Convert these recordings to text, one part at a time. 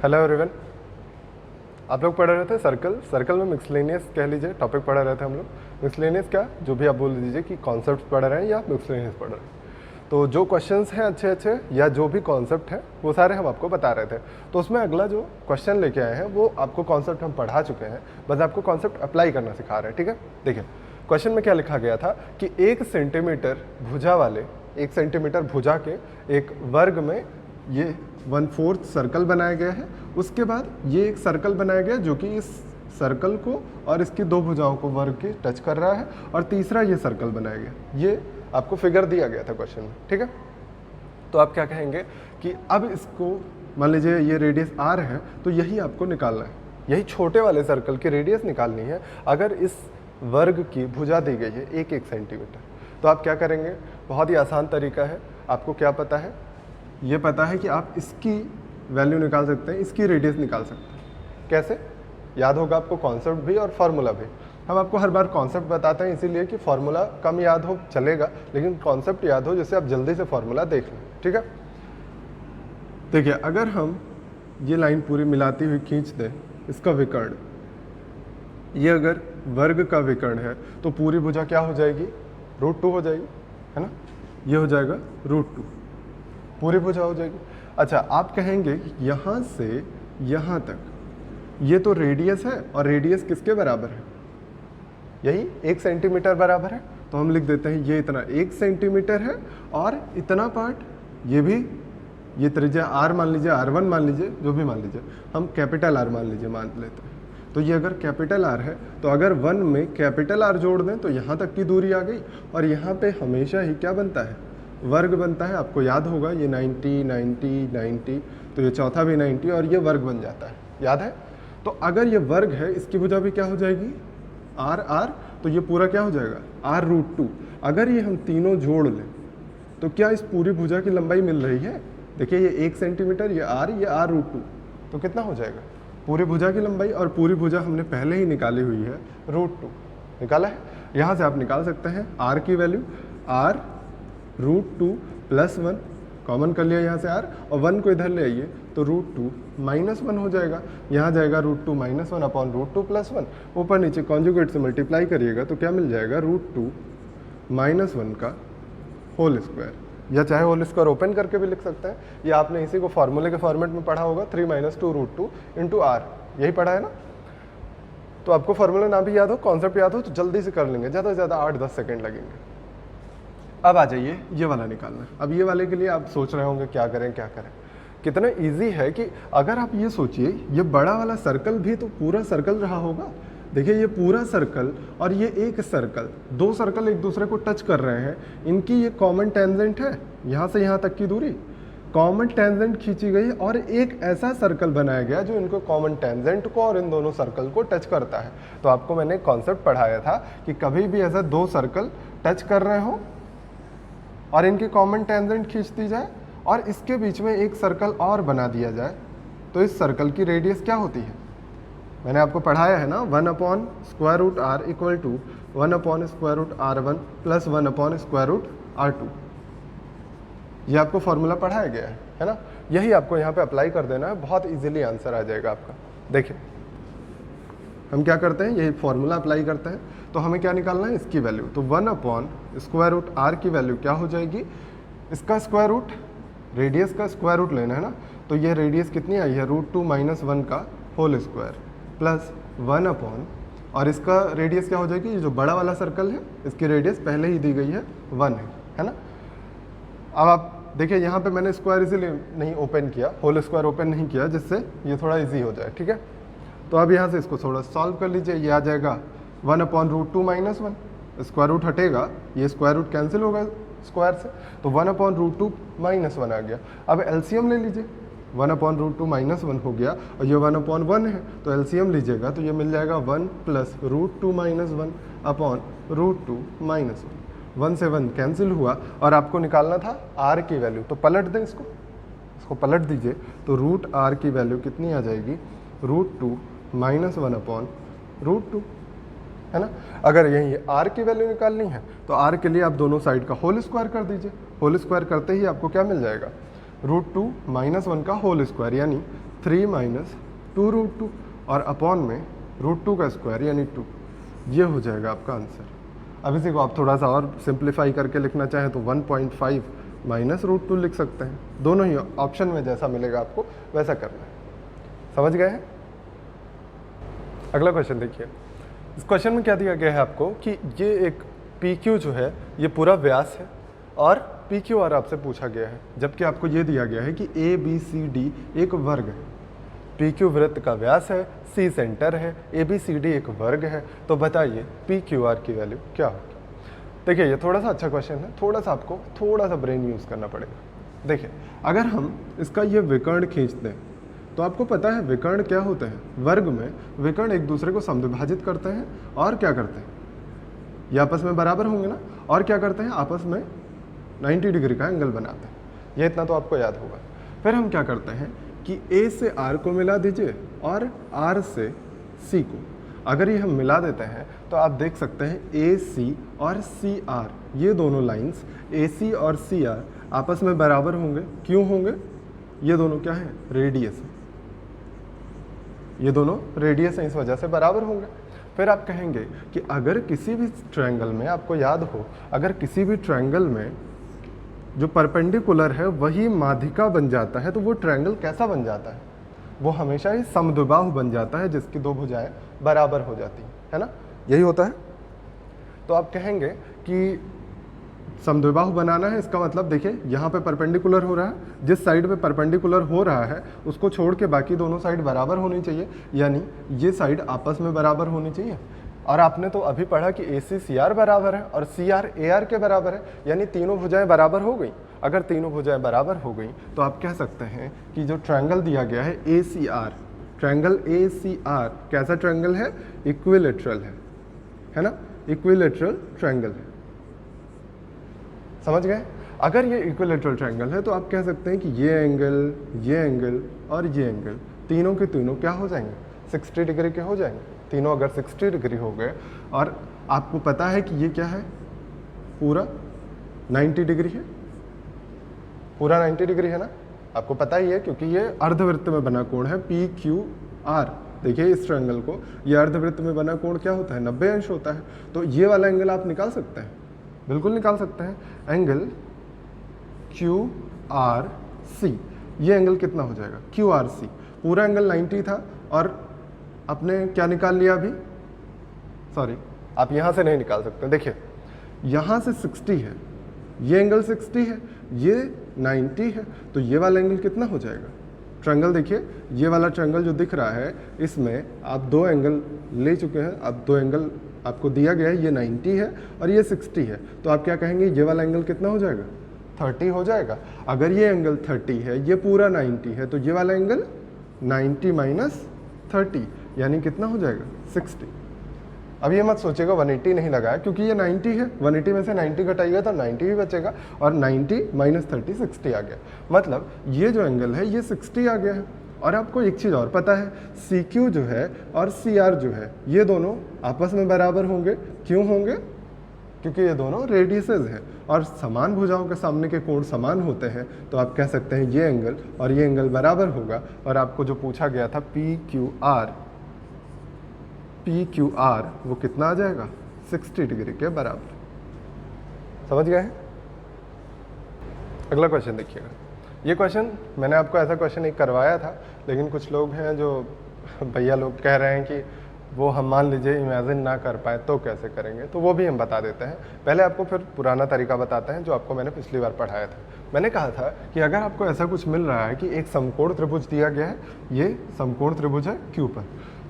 Hello everyone. आप लोग पढ़ रहे थे सर्कल में मिक्सलेनियस कह लीजिए टॉपिक पढ़ा रहे थे हम लोग। मिक्सलेनियस क्या, जो भी आप बोल दीजिए कि कॉन्सेप्ट पढ़ रहे हैं या मिक्सलेनियस पढ़ रहे हैं। तो जो क्वेश्चंस हैं अच्छे अच्छे या जो भी कॉन्सेप्ट हैं वो सारे हम आपको बता रहे थे। तो उसमें अगला जो क्वेश्चन लेके आए हैं वो आपको कॉन्सेप्ट हम पढ़ा चुके हैं, बस आपको कॉन्सेप्ट अप्लाई करना सिखा रहे हैं। ठीक है, देखिए क्वेश्चन में क्या लिखा गया था कि 1 सेंटीमीटर भुजा वाले 1 सेंटीमीटर भुजा के एक वर्ग में ये 1/4 सर्कल बनाया गया है। उसके बाद ये एक सर्कल बनाया गया जो कि इस सर्कल को और इसकी दो भुजाओं को वर्ग के टच कर रहा है, और तीसरा ये सर्कल बनाया गया। ये आपको फिगर दिया गया था क्वेश्चन में। ठीक है, तो आप क्या कहेंगे कि अब इसको मान लीजिए ये रेडियस r है, तो यही आपको निकालना है, यही छोटे वाले सर्कल की रेडियस निकालनी है। अगर इस वर्ग की भुजा दी गई है 1 सेंटीमीटर, तो आप क्या करेंगे, बहुत ही आसान तरीका है। आपको क्या पता है, ये पता है कि आप इसकी वैल्यू निकाल सकते हैं, इसकी रेडियस निकाल सकते हैं। कैसे, याद होगा आपको कॉन्सेप्ट भी और फार्मूला भी। हम आपको हर बार कॉन्सेप्ट बताते हैं इसीलिए कि फार्मूला कम याद हो चलेगा, लेकिन कॉन्सेप्ट याद हो जिससे आप जल्दी से फार्मूला देख लें। ठीक है, देखिए अगर हम ये लाइन पूरी मिलाती हुई खींच दें, इसका विकर्ण, ये अगर वर्ग का विकर्ण है तो पूरी भुजा क्या हो जाएगी, √2 हो जाएगी, है ना। ये हो जाएगा √2, पूरी भुजा हो जाएगी। अच्छा, आप कहेंगे कि यहाँ से यहाँ तक ये तो रेडियस है, और रेडियस किसके बराबर है, यही 1 सेंटीमीटर बराबर है। तो हम लिख देते हैं ये इतना 1 सेंटीमीटर है, और इतना पार्ट ये भी, ये त्रिज्या r मान लीजिए, r1 मान लीजिए, जो भी मान लीजिए, हम कैपिटल R मान लीजिए, मान लेते हैं। तो ये अगर कैपिटल R है तो अगर 1 में कैपिटल R जोड़ दें तो यहाँ तक की दूरी आ गई, और यहाँ पे हमेशा ही क्या बनता है, वर्ग बनता है। आपको याद होगा ये 90 90 90, तो ये चौथा भी 90 और ये वर्ग बन जाता है, याद है। तो अगर ये वर्ग है, इसकी भुजा भी क्या हो जाएगी, r r, तो ये पूरा क्या हो जाएगा, r√2। अगर ये हम तीनों जोड़ लें तो क्या इस पूरी भुजा की लंबाई मिल रही है, देखिए ये 1 सेंटीमीटर, ये r, ये r√2, तो कितना हो जाएगा पूरी भुजा की लंबाई। और पूरी भुजा हमने पहले ही निकाली हुई है, √2 निकाला है। यहाँ से आप निकाल सकते हैं r की वैल्यू, r√2 + 1 कॉमन कर लिया यहाँ से r, और 1 को इधर ले आइए तो √2 - 1 हो जाएगा। यहाँ जाएगा √2 - 1 अपॉन √2 + 1, ऊपर नीचे कॉन्जुगेट से मल्टीप्लाई करिएगा तो क्या मिल जाएगा, √2 - 1 का होल स्क्वायर, या चाहे होल स्क्वायर ओपन करके भी लिख सकते हैं। ये आपने इसी को फार्मूले के फॉर्मेट में पढ़ा होगा, 3 - 2 √2 × r, यही पढ़ा है ना। तो आपको फार्मूला ना भी याद हो, कॉन्सेप्ट याद हो तो जल्दी से कर लेंगे, ज़्यादा से ज़्यादा 8-10 सेकेंड लगेंगे। अब आ जाइए ये वाला निकालना। अब ये वाले के लिए आप सोच रहे होंगे क्या करें क्या करें। कितना इजी है कि अगर आप ये सोचिए, ये बड़ा वाला सर्कल भी तो पूरा सर्कल रहा होगा। देखिए ये पूरा सर्कल और ये एक सर्कल, दो सर्कल एक दूसरे को टच कर रहे हैं, इनकी ये कॉमन टेंजेंट है, यहाँ से यहाँ तक की दूरी, कॉमन टेंजेंट खींची गई और एक ऐसा सर्कल बनाया गया जो इनको कॉमन टेंजेंट को और इन दोनों सर्कल को टच करता है। तो आपको मैंने कॉन्सेप्ट पढ़ाया था कि कभी भी ऐसा दो सर्कल टच कर रहे हो और इनकी कॉमन टेंजेंट खींच दी जाए और इसके बीच में एक सर्कल और बना दिया जाए, तो इस सर्कल की रेडियस क्या होती है, मैंने आपको पढ़ाया है ना, 1/√r = 1/√r1 + 1/√r2। ये आपको फॉर्मूला पढ़ाया गया है ना। यही आपको यहाँ पे अप्लाई कर देना है, बहुत इजीली आंसर आ जाएगा आपका। देखिए हम क्या करते हैं, यही फॉर्मूला अप्लाई करते हैं। तो हमें क्या निकालना है, इसकी वैल्यू। तो 1/√r की वैल्यू क्या हो जाएगी, इसका स्क्वायर रूट, रेडियस का स्क्वायर रूट लेना है ना। तो ये रेडियस कितनी आई है, √2 - 1 का होल स्क्वायर प्लस 1 और इसका रेडियस क्या हो जाएगी, ये जो बड़ा वाला सर्कल है इसकी रेडियस पहले ही दी गई है 1 है ना। अब आप देखिए यहाँ पे मैंने स्क्वायर इसीलिए नहीं ओपन किया, होल स्क्वायर ओपन नहीं किया, जिससे ये थोड़ा इजी हो जाए। ठीक है, तो अब यहाँ से इसको थोड़ा सॉल्व कर लीजिए। ये आ जाएगा 1/√2 - 1, स्क्वायर रूट हटेगा, ये स्क्वायर रूट कैंसिल होगा स्क्वायर से, तो 1/√2 - 1 आ गया। अब एलसीएम ले लीजिए, 1/√2 - 1 हो गया और ये 1/1 है, तो एलसीएम लीजिएगा तो ये मिल जाएगा 1 + √2 - 1 अपॉन √2 - 1। 1 से 1 कैंसिल हुआ और आपको निकालना था r की वैल्यू, तो पलट दें इसको पलट दीजिए, तो √r की वैल्यू कितनी आ जाएगी, √2 - 1 अपॉन √2, है ना। अगर यही r की वैल्यू निकालनी है तो r के लिए आप दोनों साइड का होल स्क्वायर कर दीजिए। होल स्क्वायर करते ही आपको क्या मिल जाएगा, √2 - 1 का होल स्क्वायर, यानी 3 माइनस 2√2 और अपॉन में √2 का स्क्वायर यानी 2, ये हो जाएगा आपका आंसर। अब इसी को आप थोड़ा सा और सिंप्लीफाई करके लिखना चाहें तो 1.5 माइनस √2 लिख सकते हैं। दोनों ही ऑप्शन में जैसा मिलेगा आपको वैसा करना है। समझ गए हैं? अगला क्वेश्चन देखिए। इस क्वेश्चन में क्या दिया गया है आपको कि ये एक PQ जो है ये पूरा व्यास है और PQR आपसे पूछा गया है, जबकि आपको ये दिया गया है कि ABCD एक वर्ग है। PQ वृत्त का व्यास है, C सेंटर है, ABCD एक वर्ग है, तो बताइए PQR की वैल्यू क्या होगी। देखिए ये थोड़ा सा अच्छा क्वेश्चन है, थोड़ा सा आपको थोड़ा सा ब्रेन यूज़ करना पड़ेगा। देखिए अगर हम इसका ये विकर्ण खींच दें तो आपको पता है विकर्ण क्या होते हैं। वर्ग में विकर्ण एक दूसरे को समद्विभाजित करते हैं और क्या करते हैं, ये आपस में बराबर होंगे ना, और क्या करते हैं आपस में 90 डिग्री का एंगल बनाते हैं। ये इतना तो आपको याद होगा। फिर हम क्या करते हैं कि A से R को मिला दीजिए और R से C को। अगर ये हम मिला देते हैं तो आप देख सकते हैं AC और CR, ये दोनों लाइंस AC और CR आपस में बराबर होंगे। क्यों होंगे? ये दोनों क्या हैं? रेडियस है। ये दोनों रेडियस है, इस वजह से बराबर होंगे। फिर आप कहेंगे कि अगर किसी भी ट्रायंगल में, आपको याद हो, अगर किसी भी ट्रायंगल में जो परपेंडिकुलर है वही माध्यिका बन जाता है तो वो ट्रायंगल कैसा बन जाता है? वो हमेशा ही समद्विबाहु बन जाता है, जिसकी दो भुजाएं बराबर हो जाती हैं, है ना? यही होता है। तो आप कहेंगे कि समद्विबाहु बनाना है, इसका मतलब देखिए यहाँ पे परपेंडिकुलर हो रहा है, जिस साइड पे परपेंडिकुलर हो रहा है उसको छोड़ के बाकी दोनों साइड बराबर होनी चाहिए, यानी ये साइड आपस में बराबर होनी चाहिए। और आपने तो अभी पढ़ा कि AC CR बराबर है और CR AR के बराबर है, यानी तीनों भुजाएं बराबर हो गई। अगर तीनों भुजाएं बराबर हो गई तो आप कह सकते हैं कि जो ट्रायंगल दिया गया है ACR, ट्रायंगल ACR कैसा ट्रायंगल है? इक्विलेटरल है ना? इक्विलेटरल ट्रायंगल है। समझ गए? अगर ये इक्विलेटरल ट्रायंगल है तो आप कह सकते हैं कि ये एंगल और ये एंगल तीनों के तीनों क्या हो जाएंगे? 60 डिग्री के हो जाएंगे। तीनों अगर 60 डिग्री हो गए और आपको पता है कि ये क्या है? पूरा 90 डिग्री है, पूरा 90 डिग्री है ना? आपको पता ही है क्योंकि ये अर्धवृत्त में बना कोण है PQR। देखिए इस ट्रायंगल को, ये अर्धवृत्त में बना कोण क्या होता है? 90 अंश होता है। तो ये वाला एंगल आप निकाल सकते हैं, बिल्कुल निकाल सकते हैं। एंगल QRC, ये एंगल कितना हो जाएगा? QRC पूरा एंगल 90 था और आपने क्या निकाल लिया अभी? सॉरी, आप यहाँ से नहीं निकाल सकते। देखिए यहाँ से 60 है, ये एंगल 60 है, ये 90 है, तो ये वाला एंगल कितना हो जाएगा? ट्रायंगल देखिए, ये वाला ट्रायंगल जो दिख रहा है इसमें आप दो एंगल ले चुके हैं। अब दो एंगल आपको दिया गया है, ये 90 है और ये 60 है, तो आप क्या कहेंगे? ये वाला एंगल कितना हो जाएगा? 30 हो जाएगा। अगर ये एंगल 30 है, ये पूरा 90 है, तो ये वाला एंगल 90 माइनस 30 यानी कितना हो जाएगा? 60। अब ये मत सोचेगा 180 नहीं लगाया, क्योंकि ये 90 है, 180 में से 90 घटाइएगा तो 90 भी बचेगा और 90 माइनस 30 60 आ गया। मतलब ये जो एंगल है ये 60 आ गया है। और आपको एक चीज़ और पता है, CQ जो है और CR जो है ये दोनों आपस में बराबर होंगे। क्यों होंगे? क्योंकि ये दोनों रेडियसेस हैं और समान भुजाओं के सामने के कोण समान होते हैं, तो आप कह सकते हैं ये एंगल और ये एंगल बराबर होगा। और आपको जो पूछा गया था PQR वो कितना आ जाएगा? 60 डिग्री के बराबर। समझ गए हैं? अगला क्वेश्चन देखिएगा। ये क्वेश्चन मैंने आपको ऐसा क्वेश्चन एक करवाया था, लेकिन कुछ लोग हैं जो भैया लोग कह रहे हैं कि वो हम मान लीजिए इमेजिन ना कर पाए तो कैसे करेंगे, तो वो भी हम बता देते हैं। पहले आपको फिर पुराना तरीका बताते हैं जो आपको मैंने पिछली बार पढ़ाया था। मैंने कहा था कि अगर आपको ऐसा कुछ मिल रहा है कि एक समकोण त्रिभुज दिया गया है, ये समकोण त्रिभुज है क्यू पर,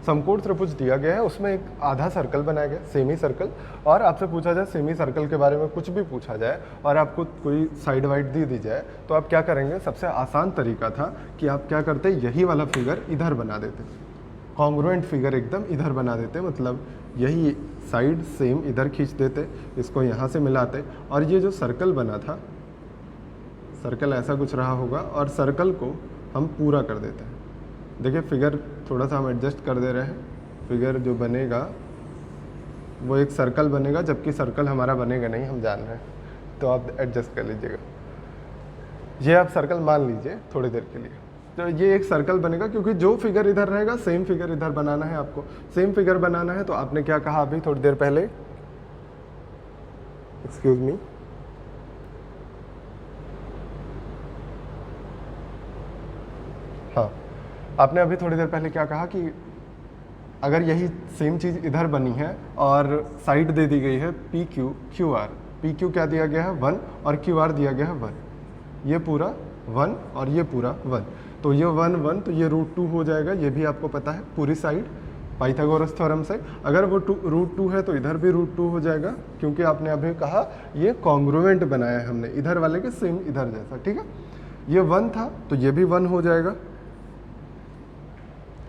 समकोण त्रिभुज दिया गया है, उसमें एक आधा सर्कल बनाया गया, सेमी सर्कल, और आपसे पूछा जाए सेमी सर्कल के बारे में कुछ भी पूछा जाए और आपको कोई साइड वाइड दी जाए, तो आप क्या करेंगे? सबसे आसान तरीका था कि आप क्या करते? यही वाला फिगर इधर बना देते, कॉन्ग्रुएंट फिगर एकदम इधर बना देते, मतलब यही साइड सेम इधर खींच देते, इसको यहाँ से मिलाते, और ये जो सर्कल बना था, सर्कल ऐसा कुछ रहा होगा, और सर्कल को हम पूरा कर देते हैं। देखिए फिगर थोड़ा सा हम एडजस्ट कर दे रहे हैं, फिगर जो बनेगा वो एक सर्कल बनेगा, जबकि सर्कल हमारा बनेगा नहीं, हम जान रहे हैं, तो आप एडजस्ट कर लीजिएगा। ये आप सर्कल मान लीजिए थोड़ी देर के लिए। तो ये एक सर्कल बनेगा, क्योंकि जो फिगर इधर रहेगा सेम फिगर इधर बनाना है आपको। सेम फिगर बनाना है तो आपने क्या कहा अभी थोड़ी देर पहले, एक्सक्यूज मी, हाँ, आपने अभी थोड़ी देर पहले क्या कहा कि अगर यही सेम चीज़ इधर बनी है और साइड दे दी गई है P Q Q R, P Q क्या दिया गया है 1 और क्यू आर दिया गया है 1, ये पूरा 1 और ये पूरा 1, तो ये 1 1 तो ये √2 हो जाएगा, ये भी आपको पता है पूरी साइड पाइथागोरस थ्योरम से। अगर वो √2 है तो इधर भी √2 हो जाएगा, क्योंकि आपने अभी कहा ये कॉन्ग्रुएंट बनाया है हमने, इधर वाले के सेम इधर जैसा, ठीक है। ये 1 था तो ये भी 1 हो जाएगा,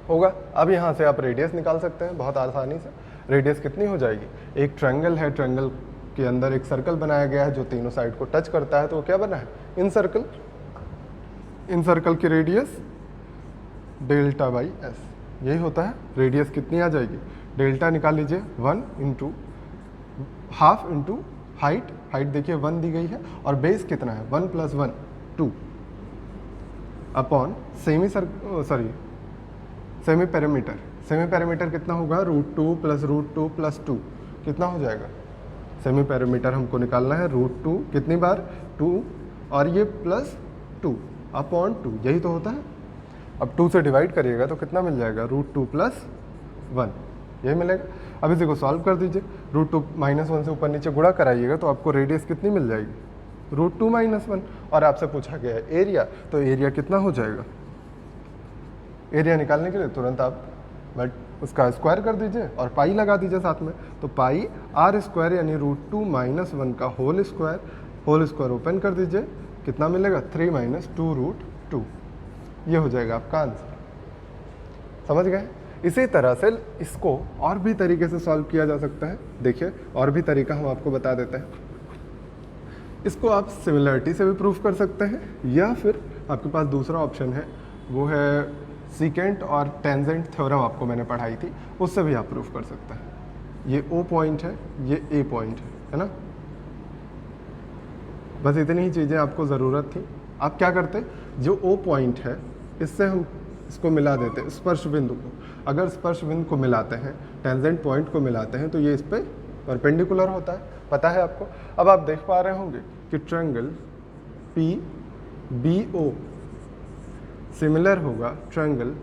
होगा। अब यहाँ से आप रेडियस निकाल सकते हैं बहुत आसानी से। रेडियस कितनी हो जाएगी, एक ट्रायंगल है, ट्रायंगल के अंदर एक सर्कल बनाया गया है जो तीनों साइड को टच करता है, तो वो क्या बना है, इन सर्कल। इन सर्कल की रेडियस डेल्टा बाई एस, यही होता है। रेडियस कितनी आ जाएगी, डेल्टा निकाल लीजिए 1 into half into height, height देखिए 1 दी गई है, और बेस कितना है 1 + 1 2 upon semi parameter. Semi parameter कितना होगा, √2 + √2 + 2 कितना हो जाएगा। सेमी पैरामीटर हमको निकालना है √2 कितनी बार 2 और ये +2 अपॉन 2, यही तो होता है। अब 2 से डिवाइड करिएगा तो कितना मिल जाएगा, √2 + 1, यही मिलेगा। अब इसी को सॉल्व कर दीजिए, √2 - 1 से ऊपर नीचे गुणा कराइएगा तो आपको रेडियस कितनी मिल जाएगी, √2 - 1। और आपसे पूछा गया है एरिया, तो एरिया कितना हो जाएगा। एरिया निकालने के लिए तुरंत आप बट उसका स्क्वायर कर दीजिए और पाई लगा दीजिए साथ में, तो पाई r² यानी √2 - 1 का होल स्क्वायर ओपन कर दीजिए, कितना मिलेगा 3 - 2√2, ये हो जाएगा आपका आंसर। समझ गए। इसी तरह से इसको और भी तरीके से सॉल्व किया जा सकता है। देखिए और भी तरीका हम आपको बता देते हैं। इसको आप सिमिलरिटी से भी प्रूफ कर सकते हैं, या फिर आपके पास दूसरा ऑप्शन है, वो है सीकेंट और टेंजेंट थ्योरम, आपको मैंने पढ़ाई थी, उससे भी आप प्रूफ कर सकते हैं। ये O पॉइंट है, ये A पॉइंट है ना। बस इतनी ही चीज़ें आपको ज़रूरत थी। आप क्या करते, जो O पॉइंट है इससे हम इसको मिला देते स्पर्श बिंदु को। अगर स्पर्श बिंदु को मिलाते हैं, टेंजेंट पॉइंट को मिलाते हैं, तो ये इस पर परपेंडिकुलर होता है, पता है आपको। अब आप देख पा रहे होंगे कि ट्रायंगल PBO सिमिलर होगा ट्रायंगल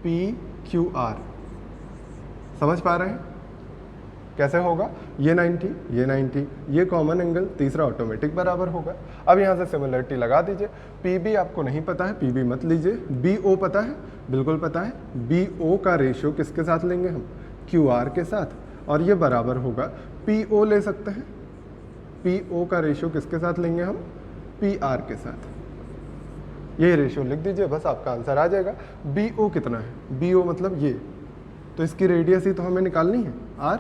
PQR। समझ पा रहे हैं कैसे होगा, ये 90, ये कॉमन एंगल, तीसरा ऑटोमेटिक बराबर होगा। अब यहाँ से सिमिलरिटी लगा दीजिए। PB आपको नहीं पता है, PB मत लीजिए। BO पता है, बिल्कुल पता है। BO का रेशियो किसके साथ लेंगे हम, QR के साथ, और ये बराबर होगा PO ले सकते हैं। PO का रेशियो किसके साथ लेंगे हम, PR के साथ। ये रेशियो लिख दीजिए, बस आपका आंसर आ जाएगा। BO कितना है, BO मतलब ये, तो इसकी रेडियस ही तो हमें निकालनी है R।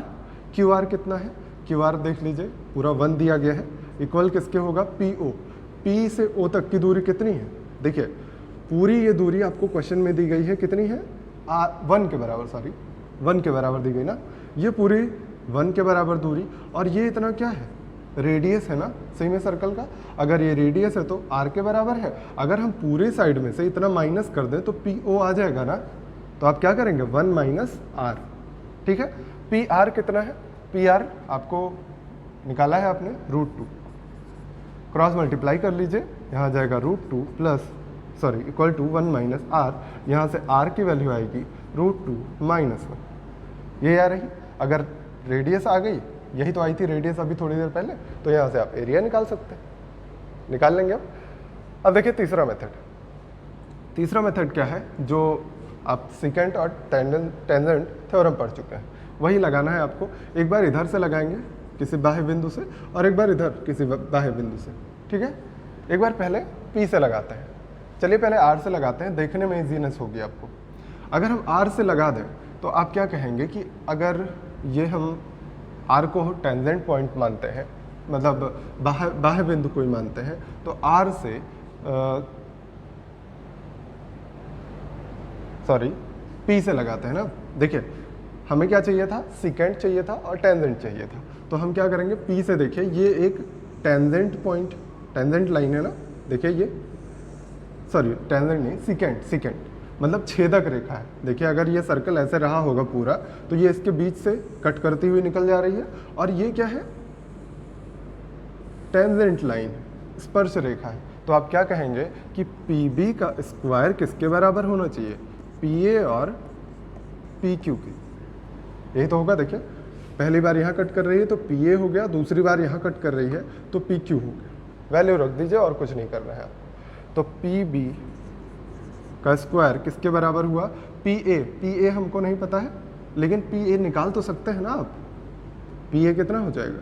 QR कितना है, QR देख लीजिए पूरा 1 दिया गया है, इक्वल किसके होगा, PO। P से O तक की दूरी कितनी है, देखिए पूरी ये दूरी आपको क्वेश्चन में दी गई है, कितनी है 1 के बराबर, 1 के बराबर दी गई ना, ये पूरी 1 के बराबर दूरी, और ये इतना क्या है, रेडियस है ना सेमी सर्कल का। अगर ये रेडियस है तो R के बराबर है। अगर हम पूरे साइड में से इतना माइनस कर दें तो PO आ जाएगा ना, तो आप क्या करेंगे 1 - R, ठीक है। PR कितना है, PR आपको निकाला है आपने √2, क्रॉस मल्टीप्लाई कर लीजिए, यहाँ जाएगा √2 इक्वल टू 1 - R, यहाँ से R की वैल्यू आएगी √2 - 1, ये आ रही। अगर रेडियस आ गई, यही तो आई थी रेडियस अभी थोड़ी देर पहले, तो यहाँ से आप एरिया निकाल सकते हैं, निकाल लेंगे अब देखिए तीसरा मेथड। तीसरा मेथड क्या है, जो आप सीकेंट और टेंजेंट थ्योरम पढ़ चुके हैं, वही लगाना है आपको। एक बार इधर से लगाएंगे किसी बाह्य बिंदु से, और एक बार इधर किसी बाह्य बिंदु से, ठीक है। एक बार पहले P से लगाते हैं, चलिए पहले R से लगाते हैं, देखने में इजीनेस होगी आपको। अगर हम R से लगा दें तो आप क्या कहेंगे कि अगर ये हम R को टेंजेंट पॉइंट मानते हैं, मतलब बाह्य बिंदु को ही मानते हैं, तो R से P से लगाते हैं ना। देखिए हमें क्या चाहिए था, सीकेंट चाहिए था और टेंजेंट चाहिए था, तो हम क्या करेंगे, P से देखिए ये एक टेंजेंट पॉइंट, टेंजेंट लाइन है ना, देखिए सॉरी टेंजेंट नहीं, सिकेंट, सिकेंट मतलब छेदक रेखा है। देखिए अगर ये सर्कल ऐसे रहा होगा पूरा तो ये इसके बीच से कट करती हुई निकल जा रही है, और ये क्या है, टेंजेंट लाइन, स्पर्श रेखा है। तो आप क्या कहेंगे कि पी का स्क्वायर किसके बराबर होना चाहिए, पी और पी क्यू की। यही तो होगा। देखिए पहली बार यहाँ कट कर रही है तो पी हो गया, दूसरी बार यहाँ कट कर रही है तो पी क्यू हो गया। वैल्यू रख दीजिए और कुछ नहीं करना है आप। तो पी बी का स्क्वायर किसके बराबर हुआ, पी ए हमको नहीं पता है लेकिन पी ए निकाल तो सकते हैं ना आप। पी ए कितना हो जाएगा,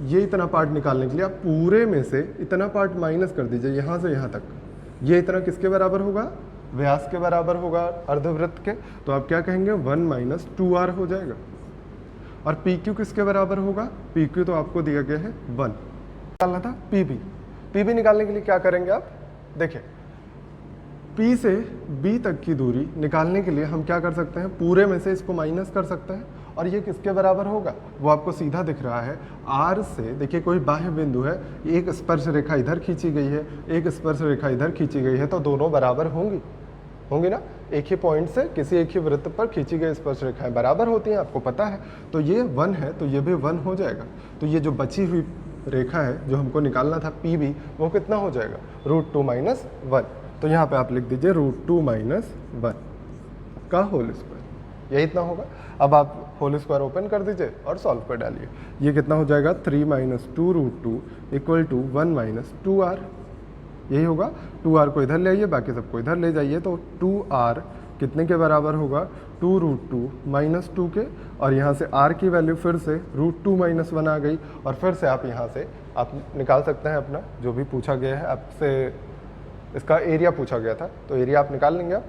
ये इतना पार्ट निकालने के लिए आप पूरे में से इतना पार्ट माइनस कर दीजिए यहाँ से यहाँ तक। ये इतना किसके बराबर होगा, व्यास के बराबर होगा अर्धवृत्त के। तो आप क्या कहेंगे 1 माइनस 2r हो जाएगा। और पी क्यू किसके बराबर होगा, पी क्यू तो आपको दिया गया है 1, निकालना था पी बी निकालने के लिए क्या करेंगे आप, देखिए P से B तक की दूरी निकालने के लिए हम क्या कर सकते हैं, पूरे में से इसको माइनस कर सकते हैं। और ये किसके बराबर होगा, वो आपको सीधा दिख रहा है R से। देखिए कोई बाह्य बिंदु है, एक स्पर्श रेखा इधर खींची गई है, एक स्पर्श रेखा इधर खींची गई है, तो दोनों बराबर होंगी ना। एक ही पॉइंट से किसी एक ही वृत्त पर खींची गई स्पर्श रेखाएं बराबर होती हैं, आपको पता है। तो ये 1 है तो ये भी 1 हो जाएगा। तो ये जो बची हुई रेखा है जो हमको निकालना था पी बी, वो कितना हो जाएगा, √2 माइनस 1। तो यहाँ पे आप लिख दीजिए √2 माइनस 1 का होल स्क्वायर, यही इतना होगा। अब आप होल स्क्वायर ओपन कर दीजिए और सॉल्व कर डालिए। ये कितना हो जाएगा, 3 minus 2√2 equal to 1 minus 2r, यही होगा। 2r को इधर ले आइए, बाकी सबको इधर ले जाइए। तो 2r कितने के बराबर होगा, 2√2 माइनस 2 के, और यहाँ से r की वैल्यू फिर से √2 माइनस 1 आ गई। और फिर से आप यहाँ से आप निकाल सकते हैं अपना जो भी पूछा गया है आपसे, इसका एरिया पूछा गया था तो एरिया आप निकाल लेंगे आप।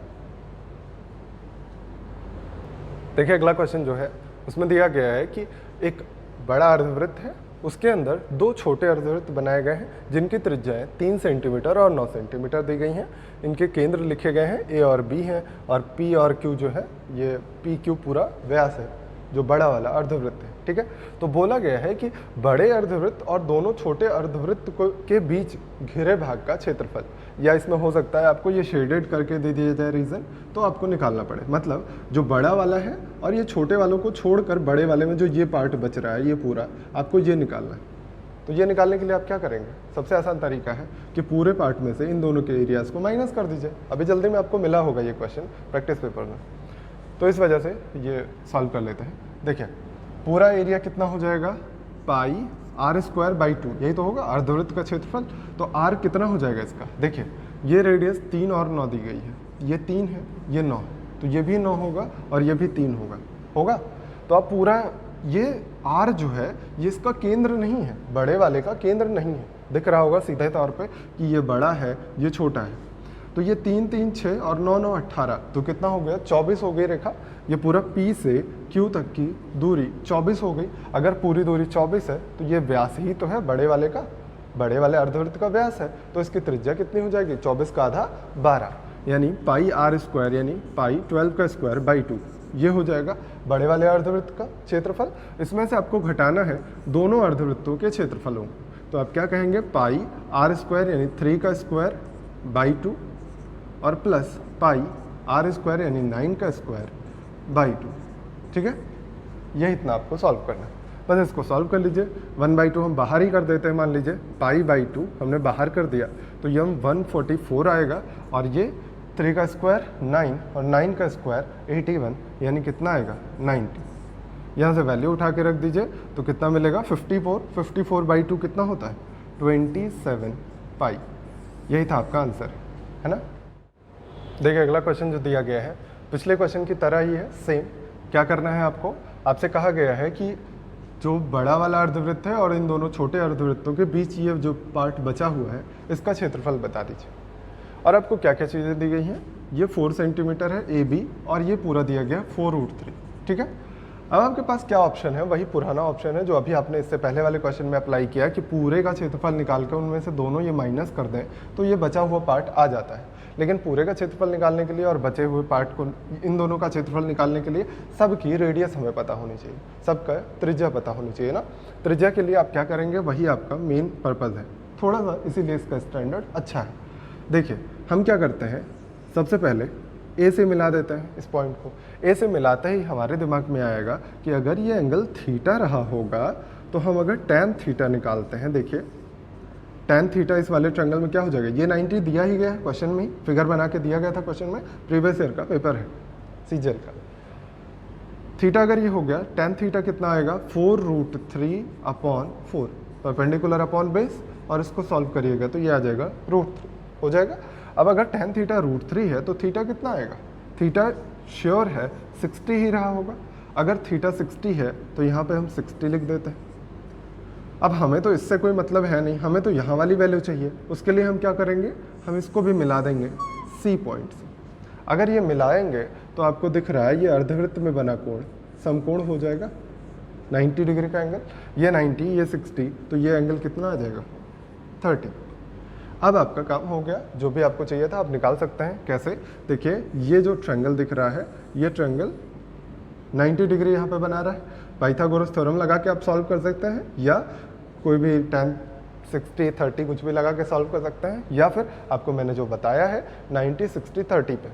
देखिए अगला क्वेश्चन जो है उसमें दिया गया है कि एक बड़ा अर्धवृत्त है, उसके अंदर 2 छोटे अर्धवृत्त बनाए गए हैं जिनकी त्रिज्याएं 3 सेंटीमीटर और 9 सेंटीमीटर दी गई हैं। इनके केंद्र लिखे गए हैं ए और बी हैं, और पी और क्यू जो है ये पी क्यू पूरा व्यास है जो बड़ा वाला अर्धवृत्त है, ठीक है। तो बोला गया है कि बड़े अर्धवृत्त और दोनों छोटे अर्धवृत्त के बीच घिरे भाग का क्षेत्रफल, या इसमें हो सकता है आपको ये शेडेड करके दे दिया जाए रीज़न, तो आपको निकालना पड़े। मतलब जो बड़ा वाला है और ये छोटे वालों को छोड़कर बड़े वाले में जो ये पार्ट बच रहा है ये पूरा आपको ये निकालना है। तो ये निकालने के लिए आप क्या करेंगे, सबसे आसान तरीका है कि पूरे पार्ट में से इन दोनों के एरियाज को माइनस कर दीजिए। अभी जल्दी में आपको मिला होगा ये क्वेश्चन प्रैक्टिस पेपर में, तो इस वजह से ये सॉल्व कर लेते हैं। देखिए पूरा एरिया कितना हो जाएगा, पाई r²/2, यही तो होगा अर्धवृत्त का क्षेत्रफल। तो r कितना हो जाएगा इसका, देखिए ये रेडियस 3 और 9 दी गई है, ये 3 है ये 9 है, तो ये भी 9 होगा और ये भी 3 होगा। तो आप पूरा ये r जो है ये इसका केंद्र नहीं है, बड़े वाले का केंद्र नहीं है। दिख रहा होगा सीधे तौर पे कि ये बड़ा है ये छोटा है। तो ये 3 3 6 और 9 9 18, तो कितना हो गया, 24 हो गई रेखा। ये पूरा P से Q तक की दूरी 24 हो गई। अगर पूरी दूरी 24 है तो ये व्यास ही तो है बड़े वाले का, बड़े वाले अर्धवृत्त का व्यास है। तो इसकी त्रिज्या कितनी हो जाएगी, 24 का आधा 12, यानी पाई r² यानी पाई 12 का स्क्वायर बाई 2, ये हो जाएगा बड़े वाले अर्धवृत्त का क्षेत्रफल। इसमें से आपको घटाना है दोनों अर्धवृत्तों के क्षेत्रफलों। तो आप क्या कहेंगे, पाई r² यानी 3 का स्क्वायर बाई 2 और प्लस पाई r² यानी 9 का स्क्वायर बाई 2, ठीक है। यही इतना आपको सॉल्व करना है, बस इसको सॉल्व कर लीजिए। 1/2 हम बाहर ही कर देते हैं, मान लीजिए पाई/2 हमने बाहर कर दिया तो ये हम 144 आएगा, और ये 3 का स्क्वायर 9 और 9 का स्क्वायर 81, यानी कितना आएगा 90। यहाँ से वैल्यू उठा के रख दीजिए तो कितना मिलेगा 54/2 कितना होता है 27 पाई। यही था आपका आंसर, है ना। देखिए अगला क्वेश्चन जो दिया गया है पिछले क्वेश्चन की तरह ही है, सेम। क्या करना है आपको, आपसे कहा गया है कि जो बड़ा वाला अर्धवृत्त है और इन दोनों छोटे अर्धवृत्तों के बीच ये जो पार्ट बचा हुआ है इसका क्षेत्रफल बता दीजिए। और आपको क्या क्या चीज़ें दी गई हैं, ये 4 सेंटीमीटर है AB, और ये पूरा दिया गया 4√3, ठीक है। अब आपके पास क्या ऑप्शन है, वही पुराना ऑप्शन है जो अभी आपने इससे पहले वाले क्वेश्चन में अप्लाई किया कि पूरे का क्षेत्रफल निकाल कर उनमें से दोनों ये माइनस कर दें तो ये बचा हुआ पार्ट आ जाता है। लेकिन पूरे का क्षेत्रफल निकालने के लिए और बचे हुए पार्ट को, इन दोनों का क्षेत्रफल निकालने के लिए सबकी रेडियस हमें पता होनी चाहिए, सबका त्रिज्या पता होनी चाहिए ना। त्रिज्या के लिए आप क्या करेंगे, वही आपका मेन पर्पज़ है थोड़ा सा, इसीलिए इसका स्टैंडर्ड अच्छा है। देखिए हम क्या करते हैं, सबसे पहले ए से मिला देते हैं इस पॉइंट को। ए से मिलाते ही हमारे दिमाग में आएगा कि अगर ये एंगल थीटा रहा होगा तो हम अगर टैन थीटा निकालते हैं, देखिए टैन थीटा इस वाले ट्रायंगल में क्या हो जाएगा, ये 90 दिया ही गया है क्वेश्चन में, फिगर बना के दिया गया था क्वेश्चन में, प्रीवियस ईयर का पेपर है सीजीएल का। थीटा अगर ये हो गया, टैन थीटा कितना आएगा 4√3/4 परपेंडिकुलर अपॉन बेस, और इसको सॉल्व करिएगा तो ये आ जाएगा √3 हो जाएगा। अब अगर टैन थीटा √3 है तो थीटा कितना आएगा, थीटा श्योर है 60 ही रहा होगा। अगर थीटा 60 है तो यहाँ पे हम 60 लिख देते हैं। अब हमें तो इससे कोई मतलब है नहीं, हमें तो यहाँ वाली वैल्यू चाहिए। उसके लिए हम क्या करेंगे, हम इसको भी मिला देंगे सी पॉइंट से। अगर ये मिलाएंगे तो आपको दिख रहा है ये अर्धवृत्त में बना कोण समकोण हो जाएगा 90 डिग्री का एंगल, ये 90 ये 60, तो ये एंगल कितना आ जाएगा 30। अब आपका काम हो गया, जो भी आपको चाहिए था आप निकाल सकते हैं। कैसे, देखिए ये जो ट्रायंगल दिख रहा है, ये ट्रायंगल 90 डिग्री यहाँ पे बना रहा है। पाइथागोरस थ्योरम लगा के आप सॉल्व कर सकते हैं, या कोई भी 10 60 30 कुछ भी लगा के सॉल्व कर सकते हैं, या फिर आपको मैंने जो बताया है 90 60 30 पे,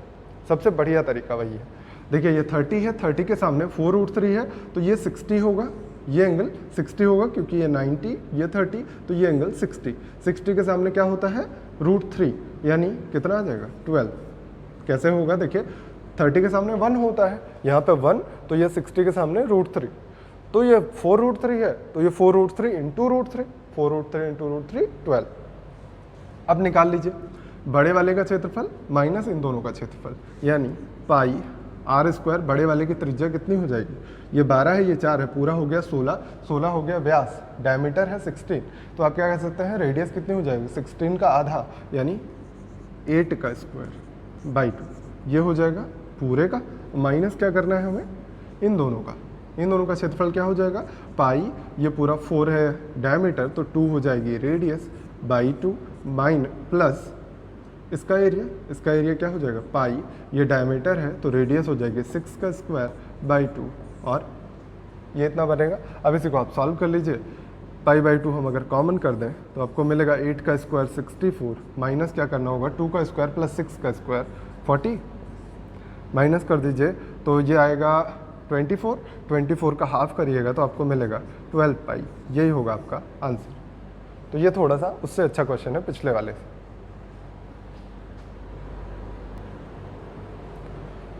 सबसे बढ़िया तरीका वही है। देखिए ये 30 है, 30 के सामने 4√3 है तो ये 60 होगा, ये एंगल 60 होगा क्योंकि ये 90 ये 30, तो ये एंगल 60। 60 के सामने क्या होता है √3, यानी कितना आ जाएगा 12। कैसे होगा, देखिए 30 के सामने 1 होता है, यहाँ पे 1, तो ये 60 के सामने √3, तो ये 4√3 है, तो ये 4√3 इंटू √3, 4√3 इंटू √3 12। अब निकाल लीजिए बड़े वाले का क्षेत्रफल माइनस इन दोनों का क्षेत्रफल, यानी पाई r², बड़े वाले की त्रिज्या कितनी हो जाएगी, ये 12 है ये 4 है, पूरा हो गया 16, 16 हो गया व्यास, डायमीटर है 16, तो आप क्या कह सकते हैं रेडियस कितनी हो जाएगी 16 का आधा, यानी 8 का स्क्वायर बाई 2, ये हो जाएगा पूरे का। माइनस क्या करना है हमें, इन दोनों का, इन दोनों का क्षेत्रफल क्या हो जाएगा, पाई ये पूरा 4 है डायमीटर, तो 2 हो जाएगी रेडियस बाई 2 माइन प्लस इसका एरिया क्या हो जाएगा, पाई ये डायमीटर है तो रेडियस हो जाएगी 6 का स्क्वायर बाई 2, और ये इतना बनेगा। अब इसी को आप सॉल्व कर लीजिए, पाई बाई 2 हम अगर कॉमन कर दें तो आपको मिलेगा 8 का स्क्वायर 64, माइनस क्या करना होगा 2 का स्क्वायर प्लस 6 का स्क्वायर 40, माइनस कर दीजिए तो ये आएगा 24, 24 का हाफ करिएगा तो आपको मिलेगा 12 पाई, यही होगा आपका आंसर। तो ये थोड़ा सा उससे अच्छा क्वेश्चन है पिछले वाले से।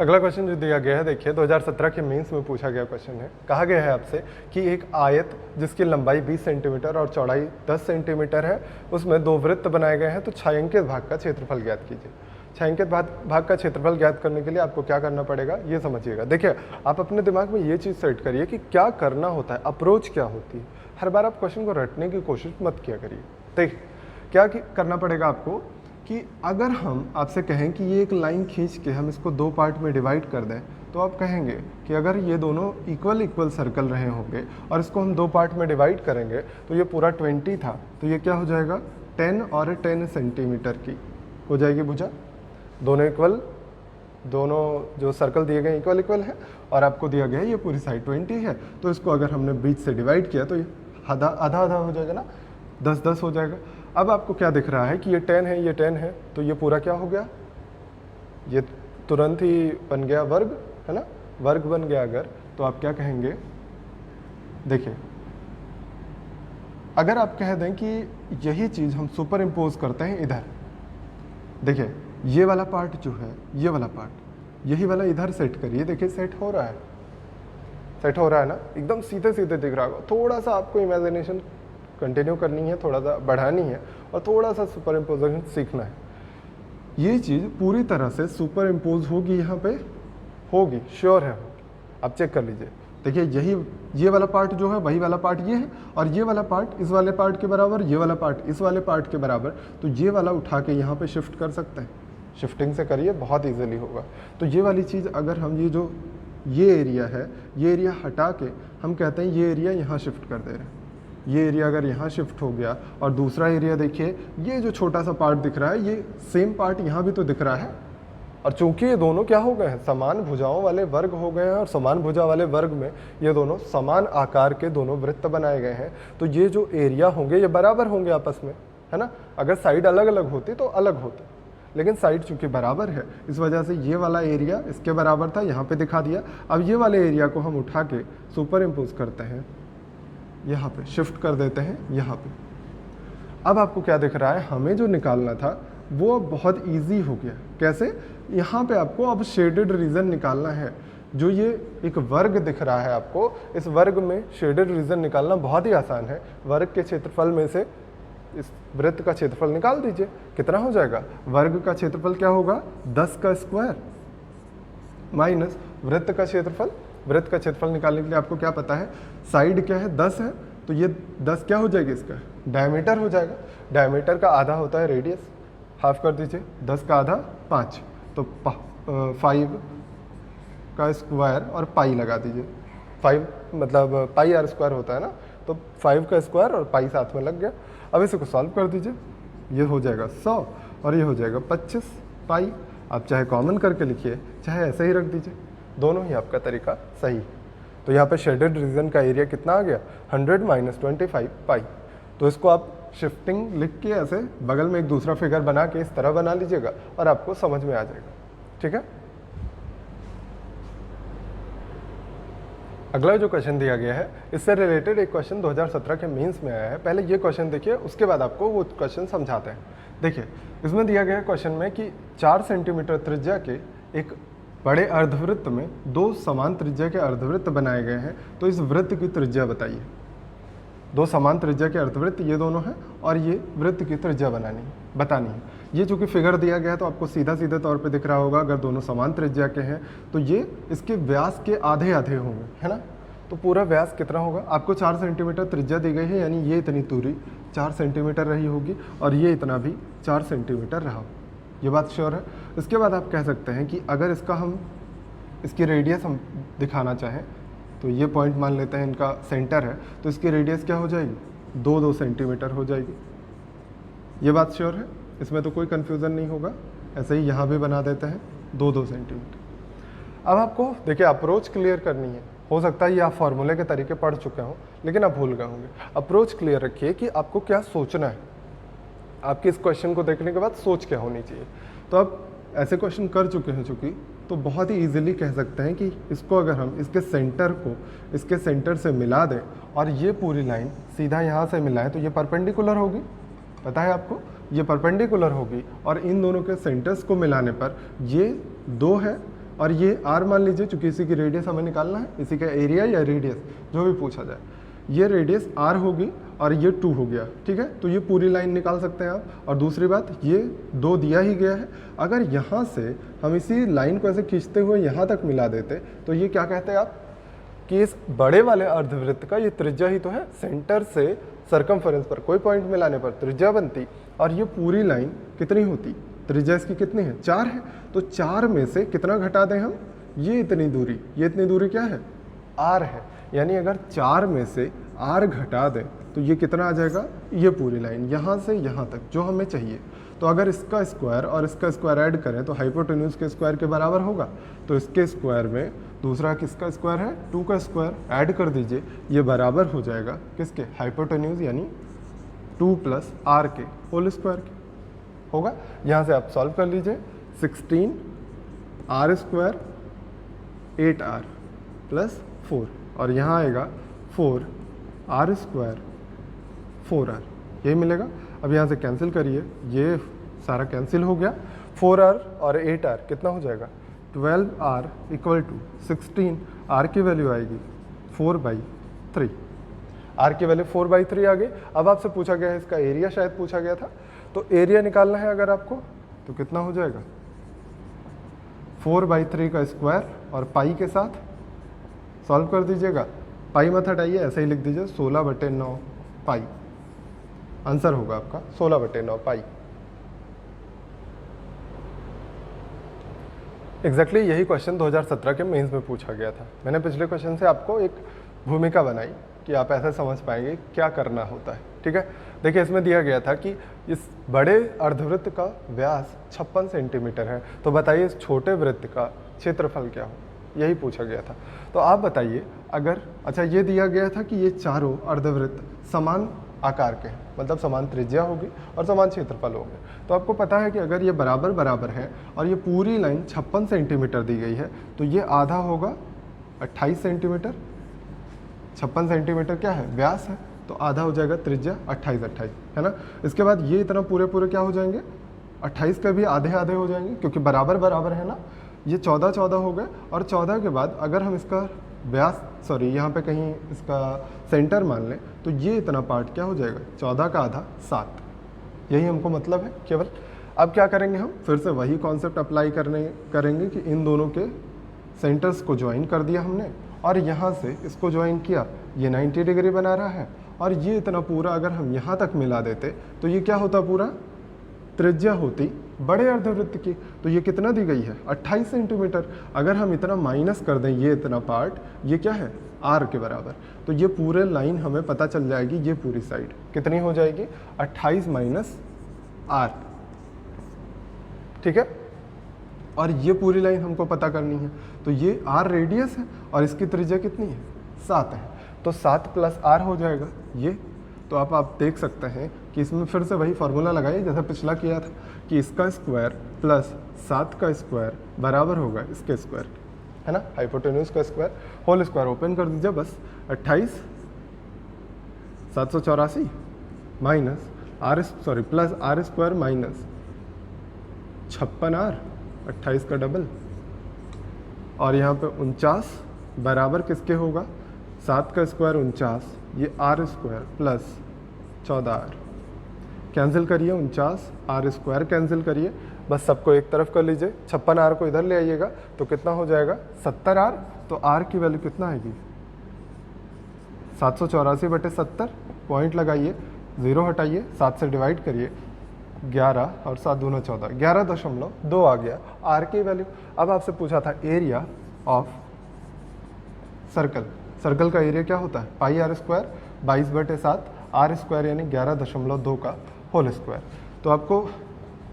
अगला क्वेश्चन जो दिया गया है, देखिए 2017 के मेंस में पूछा गया क्वेश्चन है। कहा गया है आपसे कि एक आयत जिसकी लंबाई 20 सेंटीमीटर और चौड़ाई 10 सेंटीमीटर है, उसमें 2 वृत्त बनाए गए हैं, तो छायांकित भाग का क्षेत्रफल ज्ञात कीजिए। छायांकित भाग का क्षेत्रफल ज्ञात करने के लिए आपको क्या करना पड़ेगा ये समझिएगा। देखिए आप अपने दिमाग में ये चीज़ सेट करिए कि क्या करना होता है, अप्रोच क्या होती है। हर बार आप क्वेश्चन को रटने की कोशिश मत किया करिए। देखिए क्या करना पड़ेगा आपको कि अगर हम आपसे कहें कि ये एक लाइन खींच के हम इसको 2 पार्ट में डिवाइड कर दें, तो आप कहेंगे कि अगर ये दोनों इक्वल सर्कल रहे होंगे और इसको हम 2 पार्ट में डिवाइड करेंगे तो ये पूरा 20 था, तो ये क्या हो जाएगा 10 और 10 सेंटीमीटर की हो जाएगी भुजा। दोनों इक्वल, दोनों जो सर्कल दिए गए इक्वल है, और आपको दिया गया है ये पूरी साइड 20 है, तो इसको अगर हमने बीच से डिवाइड किया तो ये आधा आधा हो जाएगा ना, 10 हो जाएगा। अब आपको क्या दिख रहा है कि ये 10 है ये 10 है, तो ये पूरा क्या हो गया, ये तुरंत ही बन गया वर्ग, है ना, वर्ग बन गया। अगर तो आप क्या कहेंगे, देखिए अगर आप कह दें कि यही चीज़ हम सुपर इम्पोज करते हैं इधर, देखिए ये वाला पार्ट जो है, ये वाला पार्ट, यही वाला इधर सेट करिए, देखिए सेट हो रहा है, सेट हो रहा है ना, एकदम सीधे सीधे दिख रहा होगा। थोड़ा सा आपको इमेजिनेशन कंटिन्यू करनी है, थोड़ा सा बढ़ानी है, और थोड़ा सा सुपर इम्पोजिशन सीखना है। ये चीज़ पूरी तरह से सुपर इम्पोज होगी, यहाँ पे होगी, श्योर है, आप चेक कर लीजिए। देखिए यही ये वाला पार्ट जो है वही वाला पार्ट ये है, और ये वाला पार्ट इस वाले पार्ट के बराबर, ये वाला पार्ट इस वाले पार्ट के बराबर, तो ये वाला उठा के यहाँ पे शिफ्ट कर सकते हैं। शिफ्टिंग से करिए, बहुत ईजिली होगा। तो ये वाली चीज़ अगर हम ये एरिया है, ये एरिया हटा के हम कहते हैं ये एरिया यहाँ शिफ्ट कर दे रहे हैं, ये एरिया अगर यहाँ शिफ्ट हो गया, और दूसरा एरिया देखिए ये जो छोटा सा पार्ट दिख रहा है, ये सेम पार्ट यहाँ भी तो दिख रहा है, और चूंकि ये दोनों क्या हो गए हैं, समान भुजाओं वाले वर्ग हो गए हैं, और समान भुजा वाले वर्ग में ये दोनों समान आकार के दोनों वृत्त बनाए गए हैं, तो ये जो एरिया होंगे ये बराबर होंगे आपस में, है ना। अगर साइड अलग अलग होती तो अलग होते, लेकिन साइड चूंकि बराबर है इस वजह से ये वाला एरिया इसके बराबर था, यहाँ पे दिखा दिया। अब ये वाले एरिया को हम उठा के सुपर इम्पोज करते हैं, यहाँ पे शिफ्ट कर देते हैं यहाँ पे। अब आपको क्या दिख रहा है, हमें जो निकालना था वो अब बहुत इजी हो गया। कैसे? यहाँ पे आपको अब शेडेड रीजन निकालना है। जो ये एक वर्ग दिख रहा है आपको, इस वर्ग में शेडेड रीजन निकालना बहुत ही आसान है। वर्ग के क्षेत्रफल में से इस वृत्त का क्षेत्रफल निकाल दीजिए, कितना हो जाएगा? वर्ग का क्षेत्रफल क्या होगा? 10 का स्क्वायर माइनस वृत्त का क्षेत्रफल। वृत्त का क्षेत्रफल निकालने के लिए आपको क्या पता है, साइड क्या है? 10 है, तो ये 10 क्या हो जाएगी? इसका डायमीटर हो जाएगा। डायमीटर का आधा होता है रेडियस, हाफ कर दीजिए, 10 का आधा 5, तो 5 का स्क्वायर और पाई लगा दीजिए। 5 मतलब पाई आर स्क्वायर होता है ना, तो 5 का स्क्वायर और पाई साथ में लग गया। अब इसको सॉल्व कर दीजिए, ये हो जाएगा 100 और ये हो जाएगा 25 पाई। आप चाहे कॉमन करके लिखिए, चाहे ऐसे ही रख दीजिए, दोनों ही आपका तरीका सही। तो यहाँ पे शेडेड रीजन का एरिया कितना आ गया? 100 माइनस 25 पाई। तो इसको आप शिफ्टिंग लिख के ऐसे बगल में एक दूसरा फिगर बना के इस तरह बना लीजिएगा और आपको समझ में आ जाएगा। ठीक है। अगला जो क्वेश्चन दिया गया है इससे रिलेटेड एक क्वेश्चन 2017 के मेंस में आया है। पहले ये क्वेश्चन देखिए, उसके बाद आपको वो क्वेश्चन समझाते हैं। देखिए, इसमें दिया गया है क्वेश्चन में कि 4 सेंटीमीटर त्रिज्या के एक बड़े अर्धवृत्त में 2 समान त्रिज्या के अर्धवृत्त बनाए गए हैं, तो इस वृत्त की त्रिज्या बताइए। 2 समान त्रिज्या के अर्धवृत्त ये दोनों हैं और ये वृत्त की त्रिज्या बतानी है। ये चूंकि फिगर दिया गया है तो आपको सीधे तौर पे दिख रहा होगा, अगर दोनों समान त्रिज्या के हैं तो ये इसके व्यास के आधे आधे होंगे, है ना। तो पूरा व्यास कितना होगा? आपको 4 सेंटीमीटर त्रिज्या दी गई है, यानी ये इतनी दूरी 4 सेंटीमीटर रही होगी और ये इतना भी 4 सेंटीमीटर रहा, ये बात श्योर है। इसके बाद आप कह सकते हैं कि अगर इसकी रेडियस हम दिखाना चाहें तो ये पॉइंट मान लेते हैं इनका सेंटर है, तो इसकी रेडियस क्या हो जाएगी? 2 सेंटीमीटर हो जाएगी। ये बात श्योर है, इसमें तो कोई कन्फ्यूज़न नहीं होगा। ऐसे ही यहाँ भी बना देते हैं 2 सेंटीमीटर। अब आपको देखिए अप्रोच क्लियर करनी है। हो सकता है ये आप फॉर्मूले के तरीके पढ़ चुके हों लेकिन आप भूल गए होंगे। अप्रोच क्लियर रखिए कि आपको क्या सोचना है, आपके इस क्वेश्चन को देखने के बाद सोच क्या होनी चाहिए। तो आप ऐसे क्वेश्चन कर चुके हैं चूँकि, तो बहुत ही इजीली कह सकते हैं कि इसको अगर हम इसके सेंटर को इसके सेंटर से मिला दें और ये पूरी लाइन सीधा यहाँ से मिलाएं तो ये परपेंडिकुलर होगी। पता है आपको, ये परपेंडिकुलर होगी और इन दोनों के सेंटर्स को मिलाने पर ये 2 है और ये r मान लीजिए, चूँकि इसी की रेडियस हमें निकालना है, इसी का एरिया या रेडियस जो भी पूछा जाए, ये रेडियस r होगी और ये 2 हो गया। ठीक है, तो ये पूरी लाइन निकाल सकते हैं आप। और दूसरी बात, ये 2 दिया ही गया है, अगर यहाँ से हम इसी लाइन को ऐसे खींचते हुए यहाँ तक मिला देते तो ये क्या कहते हैं आप कि इस बड़े वाले अर्धवृत्त का ये त्रिज्या ही तो है। सेंटर से सरकमफेरेंस पर कोई पॉइंट मिलाने पर त्रिज्या बनती और ये पूरी लाइन कितनी होती? त्रिज्या इसकी कितनी है? 4 है। तो 4 में से कितना घटा दें हम? ये इतनी दूरी क्या है? r है। यानी अगर 4 में से r घटा दें तो ये कितना आ जाएगा? ये पूरी लाइन यहाँ से यहाँ तक जो हमें चाहिए। तो अगर इसका स्क्वायर और इसका स्क्वायर ऐड करें तो हाइपोटेन्यूज के स्क्वायर के बराबर होगा। तो इसके स्क्वायर में दूसरा किसका स्क्वायर है? 2 का स्क्वायर ऐड कर दीजिए, ये बराबर हो जाएगा किसके? हाइपोटेन्यूज यानी 2 प्लस r के होल स्क्वायर के होगा। यहाँ से आप सॉल्व कर लीजिए, 16 r स्क्वायर 8r प्लस 4 और यहाँ आएगा 4 r स्क्वायर 4r, यही मिलेगा। अब यहाँ से कैंसिल करिए, ये सारा कैंसिल हो गया। 4r और 8r कितना हो जाएगा? 12r इक्वल टू 16, r की वैल्यू आएगी 4/3, r की वैल्यू 4/3 आ गई। अब आपसे पूछा गया है इसका एरिया, शायद पूछा गया था, तो एरिया निकालना है अगर आपको तो कितना हो जाएगा? 4/3 का स्क्वायर और पाई के साथ सॉल्व कर दीजिएगा। पाई मत हटाइए, ऐसे ही लिख दीजिए 16/9 पाई। आंसर होगा आपका 16/9 पाई। एग्जैक्टली यही क्वेश्चन 2017 के मेंस में पूछा गया था। मैंने पिछले क्वेश्चन से आपको एक भूमिका बनाई कि आप ऐसे समझ पाएंगे क्या करना होता है। ठीक है, देखिए इसमें दिया गया था कि इस बड़े अर्धवृत्त का व्यास 56 सेंटीमीटर है, तो बताइए इस छोटे वृत्त का क्षेत्रफल क्या हो, यही पूछा गया था। तो आप बताइए, अगर अच्छा ये दिया गया था कि ये चारों अर्धवृत्त समान आकार के हैं, मतलब समान त्रिज्या होगी और समान क्षेत्रफल होंगे। तो आपको पता है कि अगर ये बराबर बराबर है और ये पूरी लाइन 56 सेंटीमीटर दी गई है तो ये आधा होगा 28 सेंटीमीटर। 56 सेंटीमीटर क्या है, व्यास है, तो आधा हो जाएगा त्रिज्या 28 28, है ना। इसके बाद ये इतना पूरे पूरे क्या हो जाएंगे, 28 का भी आधे आधे हो जाएंगे क्योंकि बराबर बराबर है ना। ये 14 14 हो गए और 14 के बाद अगर हम इसका व्यास यहाँ पे कहीं इसका सेंटर मान लें तो ये इतना पार्ट क्या हो जाएगा, 14 का आधा 7। यही हमको मतलब है केवल। अब क्या करेंगे, हम फिर से वही कॉन्सेप्ट अप्लाई करेंगे कि इन दोनों के सेंटर्स को ज्वाइन कर दिया हमने और यहाँ से इसको ज्वाइन किया, ये 90 डिग्री बना रहा है और ये इतना पूरा अगर हम यहाँ तक मिला देते तो ये क्या होता, पूरा त्रिज्या होती बड़े अर्धवृत्त की। तो ये कितना दी गई है, 28 सेंटीमीटर। अगर हम इतना माइनस कर दें ये इतना पार्ट, ये क्या है, आर के बराबर, तो ये पूरे लाइन हमें पता चल जाएगी। ये पूरी साइड कितनी हो जाएगी, 28 माइनस आर, ठीक है। और ये पूरी लाइन हमको पता करनी है, तो ये आर रेडियस है और इसकी त्रिज्या कितनी है, 7 है, तो 7 प्लस आर हो जाएगा ये। तो आप देख सकते हैं कि इसमें फिर से वही फार्मूला लगाइए जैसा पिछला किया था कि इसका स्क्वायर प्लस 7 का स्क्वायर बराबर होगा इसके स्क्वायर, है ना, हाइपोटेन्यूज का स्क्वायर होल स्क्वायर। ओपन कर दीजिए बस, 28 784 minus r plus r square minus 56 r, 28 का डबल, और यहाँ पे 49 बराबर किसके होगा, 7 का स्क्वायर 49, ये r square plus 14 r. Cancel करिए, 49 आर स्क्वायर कैंसिल करिए, बस सबको एक तरफ कर लीजिए। 56 आर को इधर ले आइएगा तो कितना हो जाएगा, 70 आर। तो आर की वैल्यू कितना आएगी, 784/70। पॉइंट लगाइए, 0 हटाइए, 7 से डिवाइड करिए, 11 और 7 दूना 14, 11.2 आ गया आर की वैल्यू। अब आपसे पूछा था एरिया ऑफ सर्कल, सर्कल का एरिया क्या होता है, पाई आर स्क्वायर 22/7 आर स्क्वायर यानी 11.2 का होल स्क्वायर। तो आपको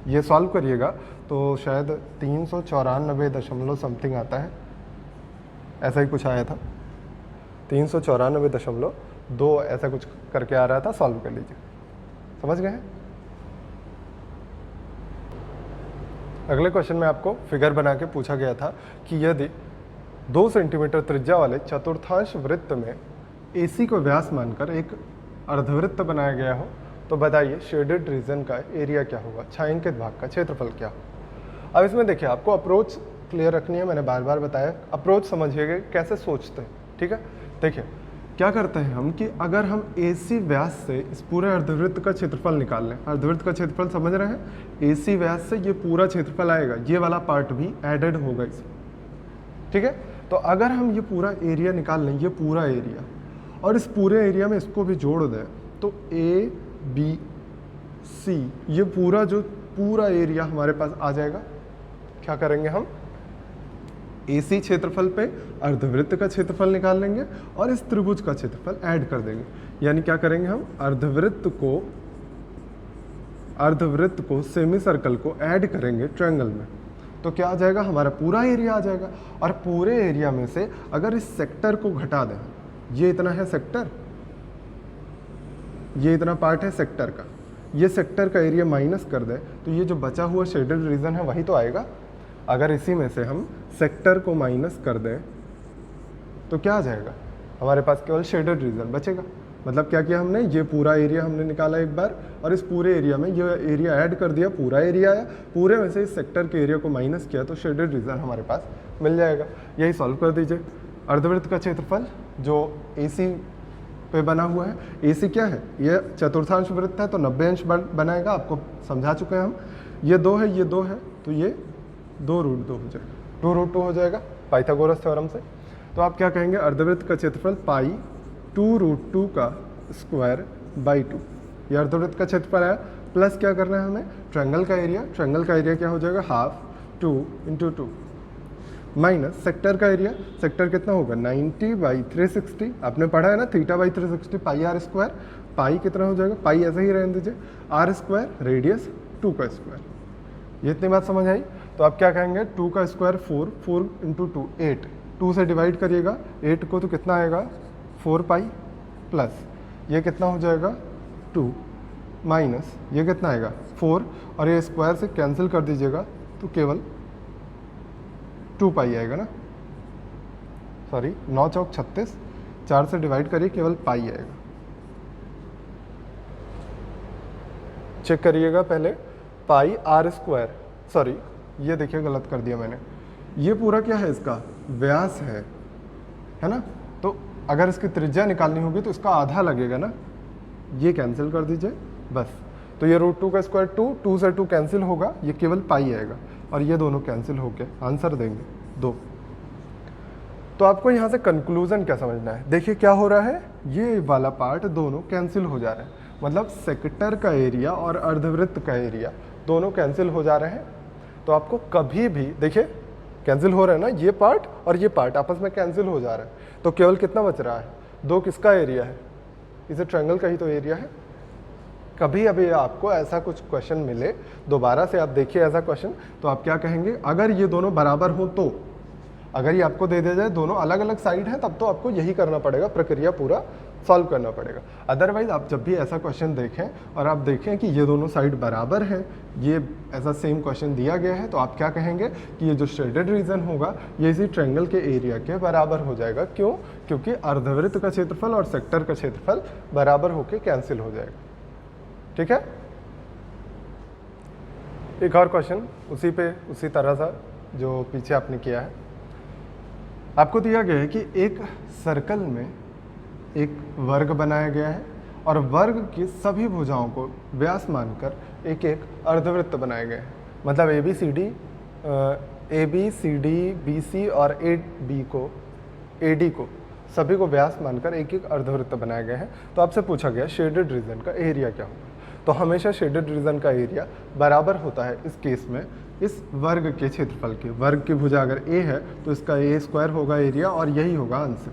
ये सॉल्व करिएगा तो शायद 394 समथिंग आता है, ऐसा ही कुछ आया था, 394.2 ऐसा कुछ करके आ रहा था। सॉल्व कर लीजिए, समझ गए हैं। अगले क्वेश्चन में आपको फिगर बना के पूछा गया था कि यदि 2 सेंटीमीटर त्रिज्या वाले चतुर्थांश वृत्त में AC को व्यास मानकर एक अर्धवृत्त बनाया गया हो तो बताइए शेडेड रीजन का एरिया क्या होगा, छायांकित भाग का क्षेत्रफल क्या होगा। अब इसमें देखिए आपको अप्रोच क्लियर रखनी है, मैंने बार बार बताया, अप्रोच समझिएगा कैसे सोचते हैं, ठीक है। देखिए क्या करते हैं हम कि अगर हम AC व्यास से इस पूरे अर्धवृत्त का क्षेत्रफल निकाल लें, अर्धवृत्त का क्षेत्रफल समझ रहे हैं, AC व्यास से ये पूरा क्षेत्रफल आएगा, ये वाला पार्ट भी एडेड होगा इसमें, ठीक है। तो अगर हम ये पूरा एरिया निकाल लें, ये पूरा एरिया, और इस पूरे एरिया में इसको भी जोड़ दें तो ABC ये पूरा एरिया हमारे पास आ जाएगा। क्या करेंगे हम, AC क्षेत्रफल पे अर्धवृत्त का क्षेत्रफल निकाल लेंगे और इस त्रिभुज का क्षेत्रफल ऐड कर देंगे। यानी क्या करेंगे हम, अर्धवृत्त को सेमी सर्कल को ऐड करेंगे ट्रायंगल में, तो क्या आ जाएगा, हमारा पूरा एरिया आ जाएगा। और पूरे एरिया में से अगर इस सेक्टर को घटा दें, ये इतना है सेक्टर, ये इतना पार्ट है सेक्टर का, ये सेक्टर का एरिया माइनस कर दें तो ये जो बचा हुआ शेडेड रीजन है वही तो आएगा। अगर इसी में से हम सेक्टर को माइनस कर दें तो क्या आ जाएगा, हमारे पास केवल शेडेड रीजन बचेगा। मतलब क्या किया हमने, ये पूरा एरिया हमने निकाला एक बार और इस पूरे एरिया में ये एरिया ऐड कर दिया, पूरा एरिया आया, पूरे में से इस सेक्टर के एरिया को माइनस किया तो शेडेड रीजन हमारे पास मिल जाएगा। यही सॉल्व कर दीजिए। अर्धवृत्त का क्षेत्रफल जो AC पे बना हुआ है, AC क्या है, ये चतुर्थांश वृत्त है तो 90 अंश बनाएगा, आपको समझा चुके हैं हम। ये 2 है, ये 2 है, तो ये 2√2 हो जाएगा, 2√2 हो जाएगा पाइथागोरस थ्योरम से। तो आप क्या कहेंगे, अर्धवृत्त का क्षेत्रफल पाई 2√2 का स्क्वायर बाई 2, ये अर्धवृत्त का क्षेत्रफल है। प्लस क्या करना है हमें, ट्रायंगल का एरिया, ट्रायंगल का एरिया क्या हो जाएगा, हाफ 2 × 2 माइनस सेक्टर का एरिया, सेक्टर कितना होगा 90/360, आपने पढ़ा है ना θ/360 पाई आर स्क्वायर, पाई कितना हो जाएगा, पाई ऐसे ही रहने दीजिए, आर स्क्वायर रेडियस 2 का स्क्वायर। ये इतनी बात समझ आई। तो आप क्या कहेंगे, 2 का स्क्वायर 4, 4 × 2 8, 2 से डिवाइड करिएगा 8 को तो कितना आएगा 4 पाई, प्लस ये कितना हो जाएगा 2 माइनस ये कितना आएगा 4, और ये स्क्वायर से कैंसिल कर दीजिएगा तो केवल 2 पाई आएगा ना, सॉरी 9 चौक 36, 4 से डिवाइड करिए केवल पाई आएगा। चेक करिएगा पहले, पाई आर स्क्वायर, सॉरी ये देखिए गलत कर दिया मैंने, ये पूरा क्या है इसका व्यास है ना, तो अगर इसकी त्रिज्या निकालनी होगी तो इसका आधा लगेगा ना, ये कैंसिल कर दीजिए बस। तो ये √2 का स्क्वायर 2 से 2 कैंसिल होगा, ये केवल पाई आएगा, और ये दोनों कैंसिल होके आंसर देंगे 2। तो आपको यहाँ से कंक्लूजन क्या समझना है, देखिए क्या हो रहा है, ये वाला पार्ट दोनों कैंसिल हो जा रहे हैं, मतलब सेक्टर का एरिया और अर्धवृत्त का एरिया दोनों कैंसिल हो जा रहे हैं। तो आपको कभी भी देखिए कैंसिल हो रहा है ना, ये पार्ट और ये पार्ट आपस में कैंसिल हो जा रहा है, तो केवल कितना बच रहा है 2, किसका एरिया है, इसे ट्रायंगल का ही तो एरिया है। कभी अभी आपको ऐसा कुछ क्वेश्चन मिले, दोबारा से आप देखिए ऐसा क्वेश्चन, तो आप क्या कहेंगे, अगर ये दोनों बराबर हो तो, अगर ये आपको दे दिया जाए दोनों अलग अलग साइड हैं, तब तो आपको यही करना पड़ेगा, प्रक्रिया पूरा सॉल्व करना पड़ेगा। अदरवाइज आप जब भी ऐसा क्वेश्चन देखें और आप देखें कि ये दोनों साइड बराबर हैं, ये ऐसा सेम क्वेश्चन दिया गया है, तो आप क्या कहेंगे कि ये जो शेडेड रीजन होगा ये इसी ट्रायंगल के एरिया के बराबर हो जाएगा। क्यों? क्योंकि अर्धवृत्त का क्षेत्रफल और सेक्टर का क्षेत्रफल बराबर होके कैंसिल हो जाएगा। ठीक है, एक और क्वेश्चन उसी तरह सा जो पीछे आपने किया है। आपको दिया गया है कि एक सर्कल में एक वर्ग बनाया गया है और वर्ग की सभी भुजाओं को व्यास मानकर एक एक अर्धवृत्त बनाए गए हैं। मतलब A B C D B C और ए डी को सभी को व्यास मानकर एक एक अर्धवृत्त बनाए गए हैं। तो आपसे पूछा गया शेडेड रीजन का एरिया क्या होगा, तो हमेशा शेडेड रीजन का एरिया बराबर होता है इस केस में इस वर्ग के क्षेत्रफल के। वर्ग की भुजा अगर ए है तो इसका ए स्क्वायर होगा एरिया, और यही होगा आंसर।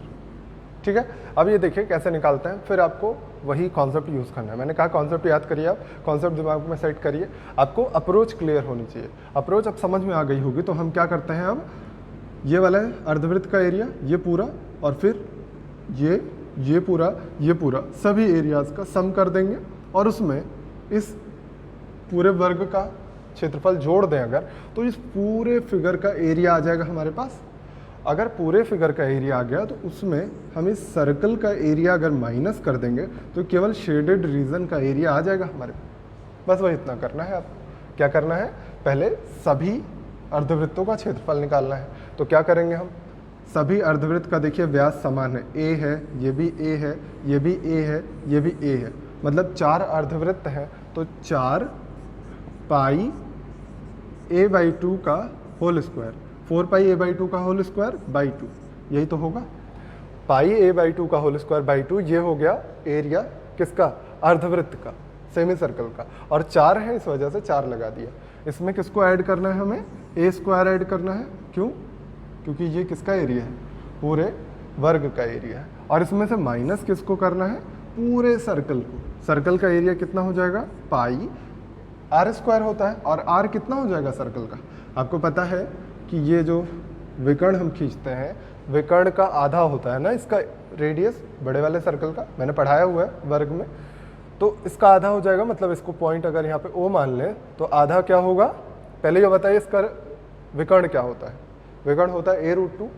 ठीक है, अब ये देखिए कैसे निकालते हैं, फिर आपको वही कॉन्सेप्ट यूज़ करना है। मैंने कहा कॉन्सेप्ट याद करिए, आप कॉन्सेप्ट दिमाग में सेट करिए, आपको अप्रोच क्लियर होनी चाहिए। अप्रोच अब समझ में आ गई होगी, तो हम क्या करते हैं, अब ये वाला है अर्धवृत्त का एरिया, ये पूरा, और फिर ये पूरा सभी एरियाज का सम कर देंगे, और उसमें इस पूरे वर्ग का क्षेत्रफल जोड़ दें अगर, तो इस पूरे फिगर का एरिया आ जाएगा हमारे पास। अगर पूरे फिगर का एरिया आ गया तो उसमें हम इस सर्कल का एरिया अगर माइनस कर देंगे तो केवल शेडेड रीजन का एरिया आ जाएगा हमारे पास। बस वही इतना करना है। आपको क्या करना है, पहले सभी अर्धवृत्तों का क्षेत्रफल निकालना है। तो क्या करेंगे हम, सभी अर्धवृत्त का देखिए व्यास समान है, ए है, ये भी ए है, ये भी ए है, ये भी ए है, मतलब 4 अर्धवृत्त हैं, तो 4 पाई a/2 का होल स्क्वायर, 4 पाई a/2 का होल स्क्वायर बाई 2, यही तो होगा। पाई a/2 का होल स्क्वायर बाई 2, ये हो गया एरिया किसका, अर्धवृत्त का, सेमी सर्कल का, और 4 है इस वजह से 4 लगा दिया। इसमें किसको ऐड करना है, हमें ए स्क्वायर ऐड करना है। क्यों? क्योंकि ये किसका एरिया है, पूरे वर्ग का एरिया है, और इसमें से माइनस किसको करना है, पूरे सर्कल को। सर्कल का एरिया कितना हो जाएगा, पाई आर स्क्वायर होता है, और आर कितना हो जाएगा सर्कल का, आपको पता है कि ये जो विकर्ण हम खींचते हैं, विकर्ण का आधा होता है ना इसका रेडियस, बड़े वाले सर्कल का, मैंने पढ़ाया हुआ है वर्ग में, तो इसका आधा हो जाएगा। मतलब इसको पॉइंट अगर यहाँ पे ओ मान लें तो आधा क्या होगा, पहले ये बताइए इसका विकर्ण क्या होता है। विकर्ण होता है a√2,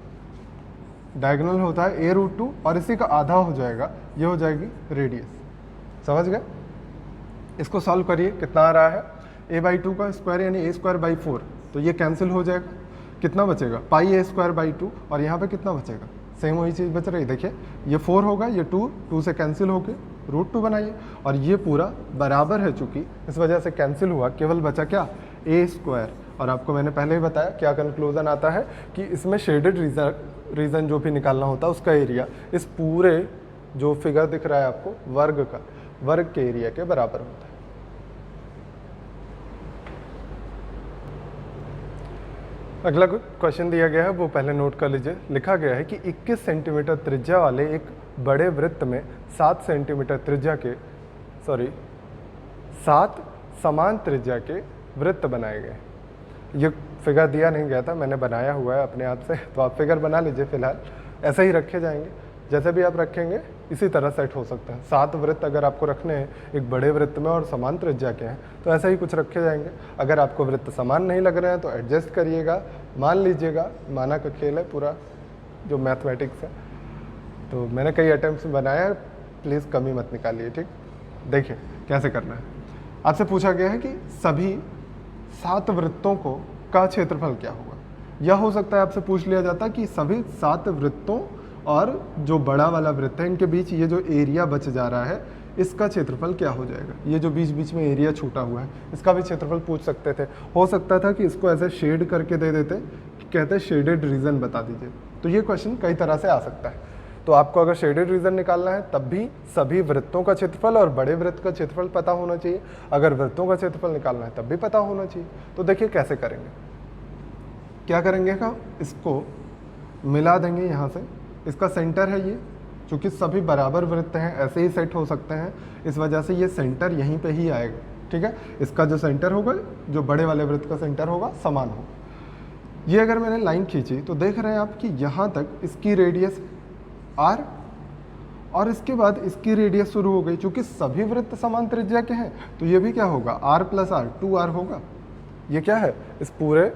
डायगोनल होता है a√2, और इसी का आधा हो जाएगा, ये हो जाएगी रेडियस। समझ गए? इसको सॉल्व करिए, कितना आ रहा है, a/2 का स्क्वायर यानी a स्क्वायर बाई 4, तो ये कैंसिल हो जाएगा, कितना बचेगा, पाई a स्क्वायर बाई 2, और यहाँ पे कितना बचेगा, सेम वही चीज़ बच रही। देखिए ये 4 होगा, ये 2 से कैंसिल होके √2 बनाइए, और ये पूरा बराबर है, चूंकि इस वजह से कैंसिल हुआ, केवल बचा क्या, a स्क्वायर। और आपको मैंने पहले ही बताया क्या कंक्लूजन आता है कि इसमें शेडेड रीजन जो भी निकालना होता है उसका एरिया इस पूरे जो फिगर दिख रहा है आपको वर्ग के एरिया के बराबर होता है। अगला क्वेश्चन दिया गया है वो पहले नोट कर लीजिए। लिखा गया है कि 21 सेंटीमीटर त्रिज्या वाले एक बड़े वृत्त में 7 सेंटीमीटर त्रिज्या के 7 समान त्रिज्या के वृत्त बनाए गए। ये फिगर दिया नहीं गया था, मैंने बनाया हुआ है अपने आप से, तो आप फिगर बना लीजिए। फिलहाल ऐसे ही रखे जाएंगे, जैसे भी आप रखेंगे इसी तरह सेट हो सकते हैं। 7 वृत्त अगर आपको रखने हैं एक बड़े वृत्त में और समान त्रिज्या के हैं तो ऐसा ही कुछ रखे जाएंगे। अगर आपको वृत्त समान नहीं लग रहे हैं तो एडजस्ट करिएगा, मान लीजिएगा, माना का खेल है पूरा जो मैथमेटिक्स है। तो मैंने कई अटेम्प्ट्स बनाया है, प्लीज़ कमी मत निकालिए, ठीक। देखिए कैसे करना है। आपसे पूछा गया है कि सभी 7 वृत्तों को का क्षेत्रफल क्या होगा। यह हो सकता है आपसे पूछ लिया जाता कि सभी 7 वृत्तों और जो बड़ा वाला वृत्त है इनके बीच ये जो एरिया बच जा रहा है इसका क्षेत्रफल क्या हो जाएगा। ये जो बीच बीच में एरिया छूटा हुआ है इसका भी क्षेत्रफल पूछ सकते थे। हो सकता था कि इसको ऐसे शेड करके दे देते, कहते शेडेड रीजन बता दीजिए। तो ये क्वेश्चन कई तरह से आ सकता है। तो आपको अगर शेडेड रीजन निकालना है तब भी सभी वृत्तों का क्षेत्रफल और बड़े वृत्त का क्षेत्रफल पता होना चाहिए। अगर वृत्तों का क्षेत्रफल निकालना है तब भी पता होना चाहिए। तो देखिए कैसे करेंगे, क्या करेंगे का इसको मिला देंगे यहाँ से। इसका सेंटर है ये, चूँकि सभी बराबर वृत्त हैं ऐसे ही सेट हो सकते हैं, इस वजह से ये सेंटर यहीं पे ही आएगा, ठीक है। इसका जो सेंटर होगा, जो बड़े वाले वृत्त का सेंटर होगा, समान होगा। ये अगर मैंने लाइन खींची तो देख रहे हैं आप कि यहाँ तक इसकी रेडियस r और इसके बाद इसकी रेडियस शुरू हो गई। चूँकि सभी वृत्त समान त्रिज्या के हैं तो ये भी क्या होगा, r + r 2r होगा। ये क्या है, इस पूरे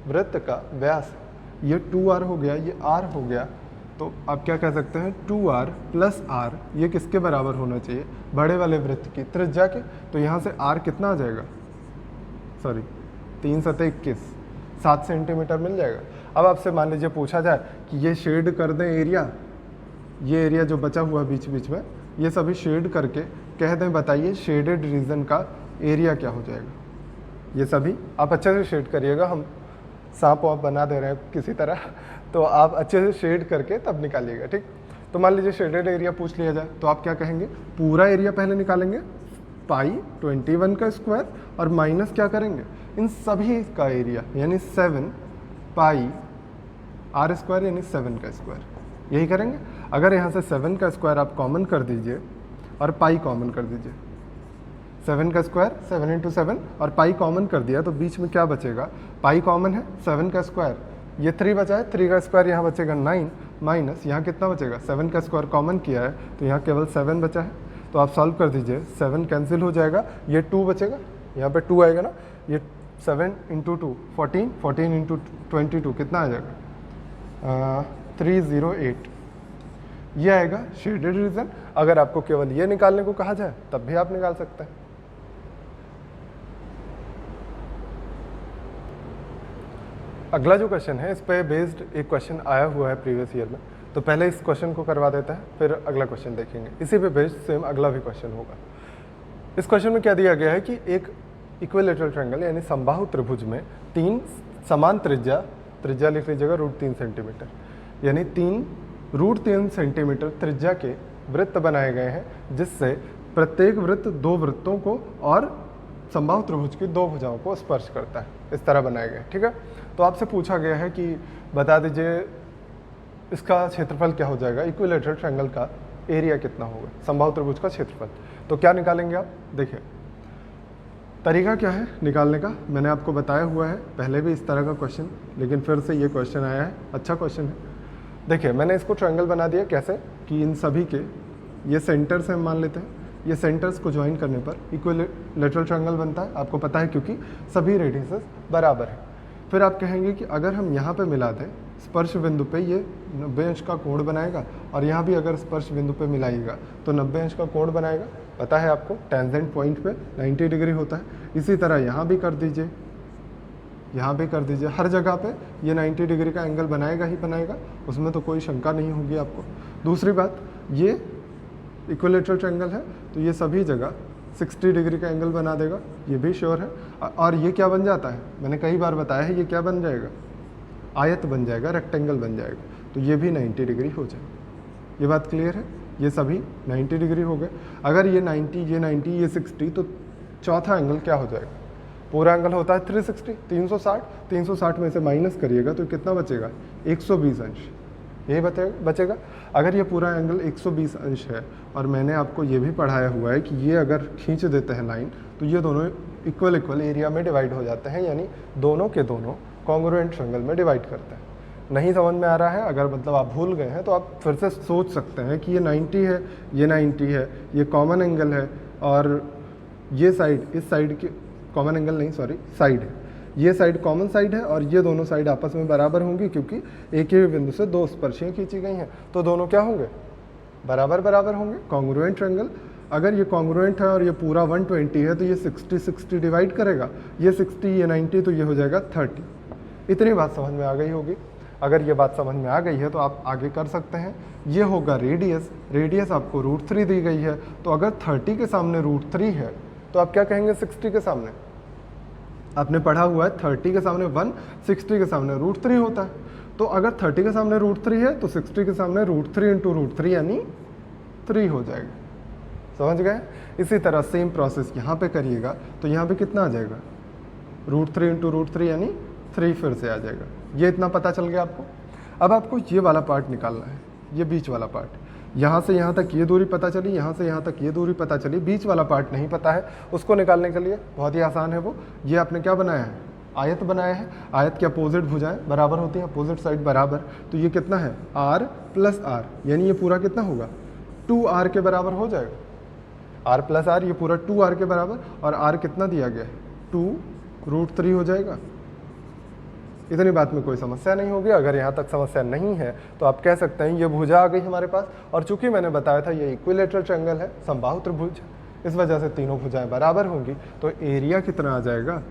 वृत्त का व्यास है। ये 2r हो गया, ये r हो गया। तो आप क्या कह सकते हैं, 2r + r ये किसके बराबर होना चाहिए, बड़े वाले वृत्त की त्रिज्या के। तो यहाँ से r कितना आ जाएगा, सॉरी 3 × 7 = 21, 7 सेंटीमीटर मिल जाएगा। अब आपसे मान लीजिए पूछा जाए कि ये शेड कर दें एरिया, ये एरिया जो बचा हुआ बीच बीच में ये सभी शेड करके कह दें बताइए शेडेड रीजन का एरिया क्या हो जाएगा। ये सभी आप अच्छे से शेड करिएगा, हम सांप वाप बना दे रहे हैं किसी तरह, तो आप अच्छे से शेड करके तब निकालिएगा, ठीक। तो मान लीजिए शेडेड एरिया पूछ लिया जाए तो आप क्या कहेंगे, पूरा एरिया पहले निकालेंगे, पाई 21 का स्क्वायर और माइनस क्या करेंगे, इन सभी का एरिया यानी 7 पाई r² यानी 7 का स्क्वायर, यही करेंगे। अगर यहाँ से 7 का स्क्वायर आप कॉमन कर दीजिए और पाई कॉमन कर दीजिए, 7 का स्क्वायर 7 × 7 और पाई कॉमन कर दिया तो बीच में क्या बचेगा, पाई कॉमन है, 7 का स्क्वायर, ये 3 बचा है, 3 का स्क्वायर यहाँ बचेगा 9 माइनस यहाँ कितना बचेगा, 7 का स्क्वायर कॉमन किया है तो यहाँ केवल 7 बचा है। तो आप सॉल्व कर दीजिए, 7 कैंसिल हो जाएगा, ये 2 बचेगा, यहाँ पे 2 आएगा ना, ये 7 × 2 14, 14 × 22 कितना आ जाएगा, 308, ये आएगा शेडेड रीजन। अगर आपको केवल ये निकालने को कहा जाए तब भी आप निकाल सकते हैं। अगला जो क्वेश्चन है इस पे बेस्ड एक क्वेश्चन आया हुआ है प्रीवियस ईयर में, तो पहले इस क्वेश्चन को करवा देता है फिर अगला क्वेश्चन देखेंगे। इसी पे बेस्ड सेम अगला भी क्वेश्चन होगा। इस क्वेश्चन में क्या दिया गया है कि एक इक्विलेटरल ट्रायंगल यानी समबाहु त्रिभुज में 3 समान त्रिज्या लिख लीजिएगा √3 सेंटीमीटर, यानी 3 सेंटीमीटर त्रिज्या के वृत्त बनाए गए हैं, जिससे प्रत्येक वृत्त 2 वृत्तों को और समबाहु त्रिभुज की 2 भुजाओं को स्पर्श करता है। इस तरह बनाए गए, ठीक है। तो आपसे पूछा गया है कि बता दीजिए इसका क्षेत्रफल क्या हो जाएगा, इक्विलेटरल ट्रायंगल का एरिया कितना होगा, समबाहु त्रिभुज का क्षेत्रफल। तो क्या निकालेंगे आप, देखिए तरीका क्या है निकालने का, मैंने आपको बताया हुआ है पहले भी इस तरह का क्वेश्चन, लेकिन फिर से ये क्वेश्चन आया है, अच्छा क्वेश्चन है। देखिए मैंने इसको ट्रायंगल बना दिया, कैसे कि इन सभी के ये सेंटर्स हैं, मान लेते हैं ये सेंटर्स को ज्वाइन करने पर इक्विलेटरल ट्रायंगल बनता है, आपको पता है क्योंकि सभी रेडियसेस बराबर हैं। फिर आप कहेंगे कि अगर हम यहाँ पे मिला दें स्पर्श बिंदु पे, ये 90 अंश का कोण बनाएगा, और यहाँ भी अगर स्पर्श बिंदु पे मिलाइएगा तो 90 अंश का कोण बनाएगा। पता है आपको टेंजेंट पॉइंट पे 90 डिग्री होता है। इसी तरह यहाँ भी कर दीजिए, यहाँ भी कर दीजिए, हर जगह पे ये 90 डिग्री का एंगल बनाएगा ही बनाएगा, उसमें तो कोई शंका नहीं होगी आपको। दूसरी बात, ये इक्विलेटरल ट्रायंगल है तो ये सभी जगह 60 डिग्री का एंगल बना देगा, ये भी श्योर है। और ये क्या बन जाता है, मैंने कई बार बताया है, ये क्या बन जाएगा, आयत बन जाएगा, रेक्टेंगल बन जाएगा, तो ये भी 90 डिग्री हो जाएगा। ये बात क्लियर है, ये सभी 90 डिग्री हो गए। अगर ये 90, ये 90, ये 60, तो चौथा एंगल क्या हो जाएगा, पूरा एंगल होता है 360, 360 में से माइनस करिएगा तो कितना बचेगा, 120 अंश, यही बचेगा। अगर ये पूरा एंगल 120 अंश है, और मैंने आपको ये भी पढ़ाया हुआ है कि ये अगर खींच देते हैं लाइन तो ये दोनों इक्वल एरिया में डिवाइड हो जाते हैं, यानी दोनों के दोनों कॉन्ग्रुएंट ट्रायंगल में डिवाइड करते हैं। नहीं समझ में आ रहा है, अगर मतलब आप भूल गए हैं तो आप फिर से सोच सकते हैं कि ये 90 है, ये 90 है, ये कॉमन एंगल है, और ये साइड, इस साइड की कॉमन एंगल नहीं, सॉरी साइड है, ये साइड कॉमन साइड है, और ये दोनों साइड आपस में बराबर होंगी क्योंकि एक ही बिंदु से दो स्पर्शियाँ खींची गई हैं, तो दोनों क्या होंगे, बराबर बराबर होंगे, कॉन्ग्रुएंट ट्रायंगल। अगर ये कॉन्ग्रुएंट है और ये पूरा 120 है तो ये 60 डिवाइड करेगा, ये 60 ये 90, तो ये हो जाएगा 30। इतनी बात समझ में आ गई होगी। अगर ये बात समझ में आ गई है तो आप आगे कर सकते हैं। ये होगा रेडियस, रेडियस आपको √3 दी गई है, तो अगर 30 के सामने √3 है तो आप क्या कहेंगे 60 के सामने, आपने पढ़ा हुआ है 30 के सामने 1, 60 के सामने √3 होता है, तो अगर 30 के सामने √3 है तो 60 के सामने √3 × √3 यानी 3 हो जाएगा। समझ गए? इसी तरह सेम प्रोसेस यहाँ पे करिएगा तो यहाँ पे कितना आ जाएगा, √3 × √3 यानी 3 फिर से आ जाएगा। ये इतना पता चल गया आपको। अब आपको ये वाला पार्ट निकालना है, ये बीच वाला पार्ट। यहाँ से यहाँ तक ये दूरी पता चली, यहाँ से यहाँ तक ये दूरी पता चली, बीच वाला पार्ट नहीं पता है। उसको निकालने के लिए बहुत ही आसान है वो, ये आपने क्या बनाया है, आयत बनाया है। आयत की अपोजिट भुजाएं बराबर होती हैं, अपोजिट साइड बराबर, तो ये कितना है r + r, यानी ये पूरा कितना होगा 2r के बराबर हो जाएगा। r + r, ये पूरा 2r के बराबर, और r कितना दिया गया है 2√3 हो जाएगा। इतनी बात में कोई समस्या नहीं होगी। अगर यहाँ तक समस्या नहीं है तो आप कह सकते हैं ये भुजा आ गई हमारे पास, और चूंकि मैंने बताया था ये इक्विलेटरल ट्रायंगल है, समबाहु त्रिभुज, इस वजह से तीनों भुजाएं बराबर होंगी, तो एरिया कितना आ जाएगा।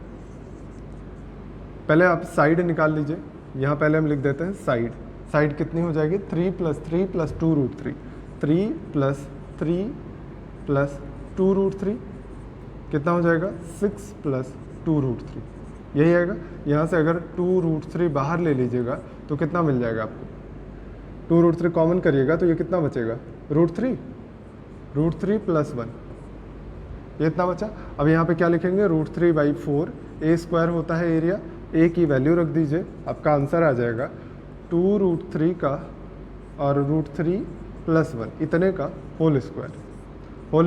पहले आप साइड निकाल लीजिए, यहाँ पहले हम लिख देते हैं साइड। साइड कितनी हो जाएगी 3 + 3 + 2√3, 3 + 3 + 2√3 कितना हो जाएगा 6 + 2√3, यही आएगा। यहाँ से अगर 2√3 बाहर ले लीजिएगा तो कितना मिल जाएगा आपको, 2√3 कॉमन करिएगा तो ये कितना बचेगा √3 + 1, ये इतना बचा। अब यहाँ पे क्या लिखेंगे √3/4, a² होता है एरिया, a की वैल्यू रख दीजिए, आपका आंसर आ जाएगा 2√3 का और √3 + 1 इतने का होल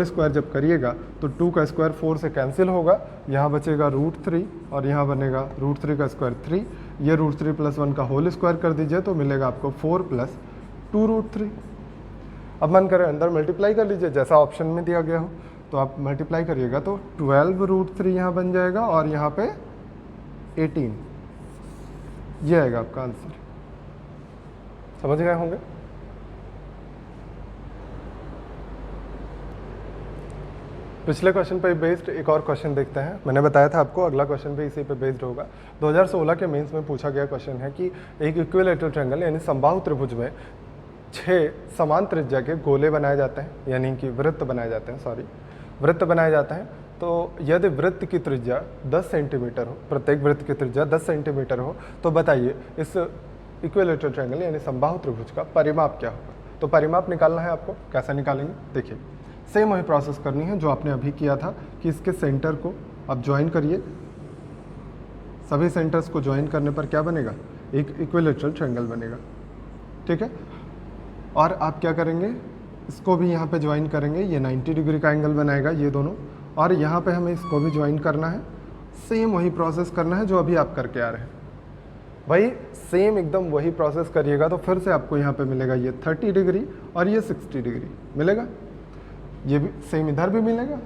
स्क्वायर जब करिएगा तो 2 का स्क्वायर 4 से कैंसिल होगा, यहाँ बचेगा √3 और यहाँ बनेगा √3 का स्क्वायर 3, ये √3 + 1 का होल स्क्वायर कर दीजिए तो मिलेगा आपको 4 + 2√3। अब मन करें अंदर मल्टीप्लाई कर लीजिए जैसा ऑप्शन में दिया गया हो, तो आप मल्टीप्लाई करिएगा तो 12√3 यहाँ बन जाएगा और यहाँ पे 18, ये आएगा आपका आंसर। समझ गए होंगे? पिछले क्वेश्चन पे बेस्ड एक और क्वेश्चन देखते हैं। मैंने बताया था आपको अगला क्वेश्चन भी इसी पे बेस्ड होगा। 2016 के मेंस में पूछा गया क्वेश्चन है कि एक इक्विलेटरल ट्रायंगल यानी समबाहु त्रिभुज में 6 समान त्रिज्या के गोले बनाए जाते हैं, यानी कि वृत्त बनाए जाते हैं, वृत्त बनाए जाते हैं। तो यदि वृत्त की त्रिज्या 10 सेंटीमीटर हो, प्रत्येक वृत्त की त्रिज्या 10 सेंटीमीटर हो, तो बताइए इस इक्विलेटरल ट्रायंगल यानी समबाहु त्रिभुज का परिमाप क्या होगा। तो परिमाप निकालना है आपको, कैसा निकालेंगे देखिए। सेम वही प्रोसेस करनी है जो आपने अभी किया था कि इसके सेंटर को आप ज्वाइन करिए, सभी सेंटर्स को ज्वाइन करने पर क्या बनेगा, एक इक्विलेटरल ट्रायंगल बनेगा, ठीक है। और आप क्या करेंगे, इसको भी यहाँ पे ज्वाइन करेंगे, ये 90 डिग्री का एंगल बनाएगा ये दोनों, और यहाँ पे हमें इसको भी ज्वाइन करना है। सेम वही प्रोसेस करना है जो अभी आप करके आ रहे हैं, भाई सेम एकदम वही प्रोसेस करिएगा तो फिर से आपको यहाँ पे मिलेगा ये 30 डिग्री और ये 60 डिग्री मिलेगा, ये भी सेम इधर भी मिलेगा।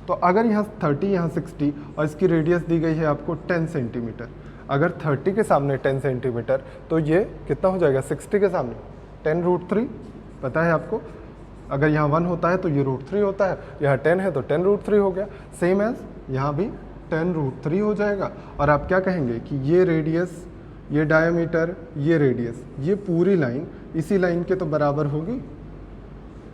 तो अगर यहाँ 30 यहाँ 60 और इसकी रेडियस दी गई है आपको 10 सेंटीमीटर, अगर 30 के सामने 10 सेंटीमीटर तो ये कितना हो जाएगा 60 के सामने 10√3, पता है आपको। अगर यहाँ 1 होता है तो ये √3 होता है, यहाँ 10 है तो 10√3 हो गया, सेम एज यहाँ भी 10√3 हो जाएगा। और आप क्या कहेंगे कि ये रेडियस, ये डायमीटर, ये रेडियस, ये पूरी लाइन इसी लाइन के तो बराबर होगी,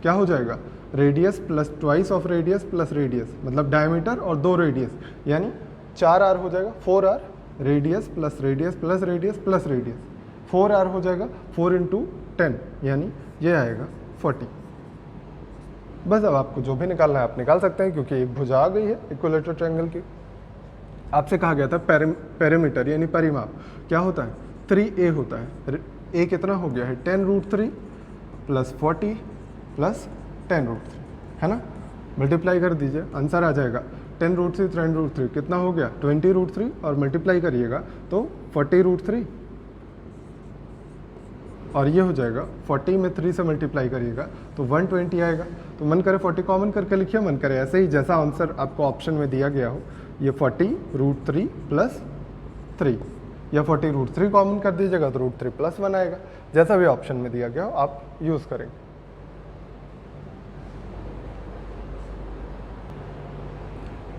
क्या हो जाएगा radius plus twice of radius plus radius, मतलब डायमीटर और 2 रेडियस, यानी 4r हो जाएगा, 4r radius plus radius plus radius plus radius, 4r हो जाएगा, 4 × 10 यानी ये आएगा 40। बस अब आपको जो भी निकालना है आप निकाल सकते हैं, क्योंकि एक भुजा आ गई है इक्विलेटरल ट्रायंगल की। आपसे कहा गया था पेरीमीटर यानी परिमाप क्या होता है, 3a होता है। a कितना हो गया है 10√3 + 40 + 10√3, है ना। मल्टीप्लाई कर दीजिए, आंसर आ जाएगा 10√3 10√3 कितना हो गया 20√3, और मल्टीप्लाई करिएगा तो 40√3, और ये हो जाएगा 40 में 3 से मल्टीप्लाई करिएगा तो 120 आएगा। तो मन करे 40 कॉमन करके लिखिए, मन करे ऐसे ही जैसा आंसर आपको ऑप्शन में दिया गया हो, ये 40√3 + 3 या 40√3 कॉमन कर दीजिएगा तो √3 + 1 आएगा। जैसा भी ऑप्शन में दिया गया हो आप यूज़ करेंगे।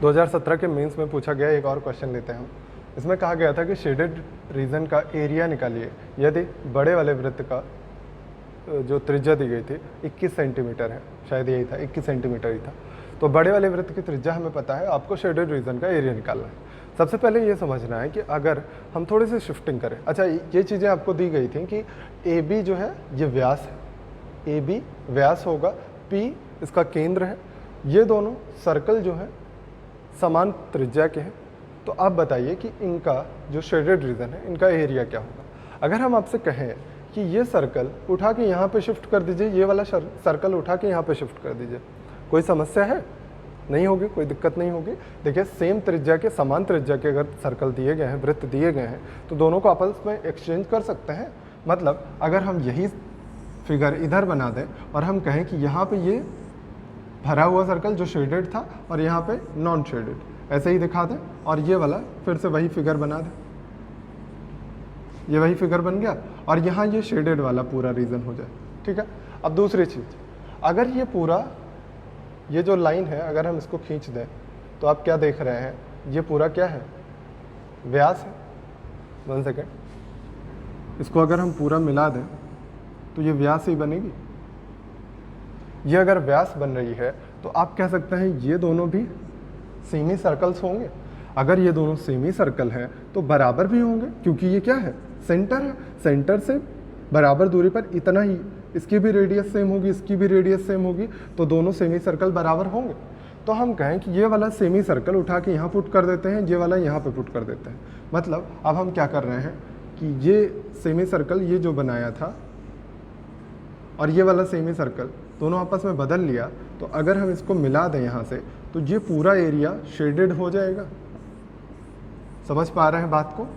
दो 2017 के मेंस में पूछा गया एक और क्वेश्चन लेते हैं हम। इसमें कहा गया था कि शेडेड रीजन का एरिया निकालिए यदि बड़े वाले वृत्त का जो त्रिज्या दी गई थी 21 सेंटीमीटर है, शायद यही था, 21 सेंटीमीटर ही था। तो बड़े वाले वृत्त की त्रिज्या हमें पता है, आपको शेडेड रीजन का एरिया निकालना है। सबसे पहले ये समझना है कि अगर हम थोड़ी सी शिफ्टिंग करें, अच्छा ये चीज़ें आपको दी गई थी कि ए बी जो है ये व्यास है, ए बी व्यास होगा, पी इसका केंद्र है, ये दोनों सर्कल जो है समान त्रिज्या के हैं। तो आप बताइए कि इनका जो शेडेड रीजन है इनका एरिया क्या होगा। अगर हम आपसे कहें कि ये सर्कल उठा के यहाँ पे शिफ्ट कर दीजिए, ये वाला सर्कल उठा के यहाँ पे शिफ्ट कर दीजिए, कोई समस्या है? नहीं होगी, कोई दिक्कत नहीं होगी। देखिए सेम त्रिज्या के, समान त्रिज्या के अगर सर्कल दिए गए हैं, वृत्त दिए गए हैं, तो दोनों को आपस में एक्सचेंज कर सकते हैं। मतलब अगर हम यही फिगर इधर बना दें और हम कहें कि यहाँ पे ये भरा हुआ सर्कल जो शेडेड था और यहाँ पे नॉन शेडेड, ऐसे ही दिखा दें और ये वाला फिर से वही फिगर बना दें, ये वही फिगर बन गया और यहाँ ये शेडेड वाला पूरा रीजन हो जाए। ठीक है। अब दूसरी चीज़, अगर ये पूरा ये जो लाइन है अगर हम इसको खींच दें तो आप क्या देख रहे हैं, ये पूरा क्या है, व्यास है। 1 सेकेंड, इसको अगर हम पूरा मिला दें तो ये व्यास ही बनेगी। ये अगर व्यास बन रही है तो आप कह सकते हैं ये दोनों भी सेमी सर्कल्स होंगे। अगर ये दोनों सेमी सर्कल हैं तो बराबर भी होंगे, क्योंकि ये क्या है, सेंटर है। सेंटर से बराबर दूरी पर इतना ही, इसकी भी रेडियस सेम होगी, इसकी भी रेडियस सेम होगी, तो दोनों सेमी सर्कल बराबर होंगे। तो हम कहें कि ये वाला सेमी सर्कल उठा के यहाँ पुट कर देते हैं, ये वाला यहाँ पे पुट कर देते हैं। मतलब अब हम क्या कर रहे हैं कि ये सेमी सर्कल ये जो बनाया था और ये वाला सेमी सर्कल दोनों आपस में बदल लिया, तो अगर हम इसको मिला दें यहाँ से तो ये पूरा एरिया शेडेड हो जाएगा। समझ पा रहे हैं बात को?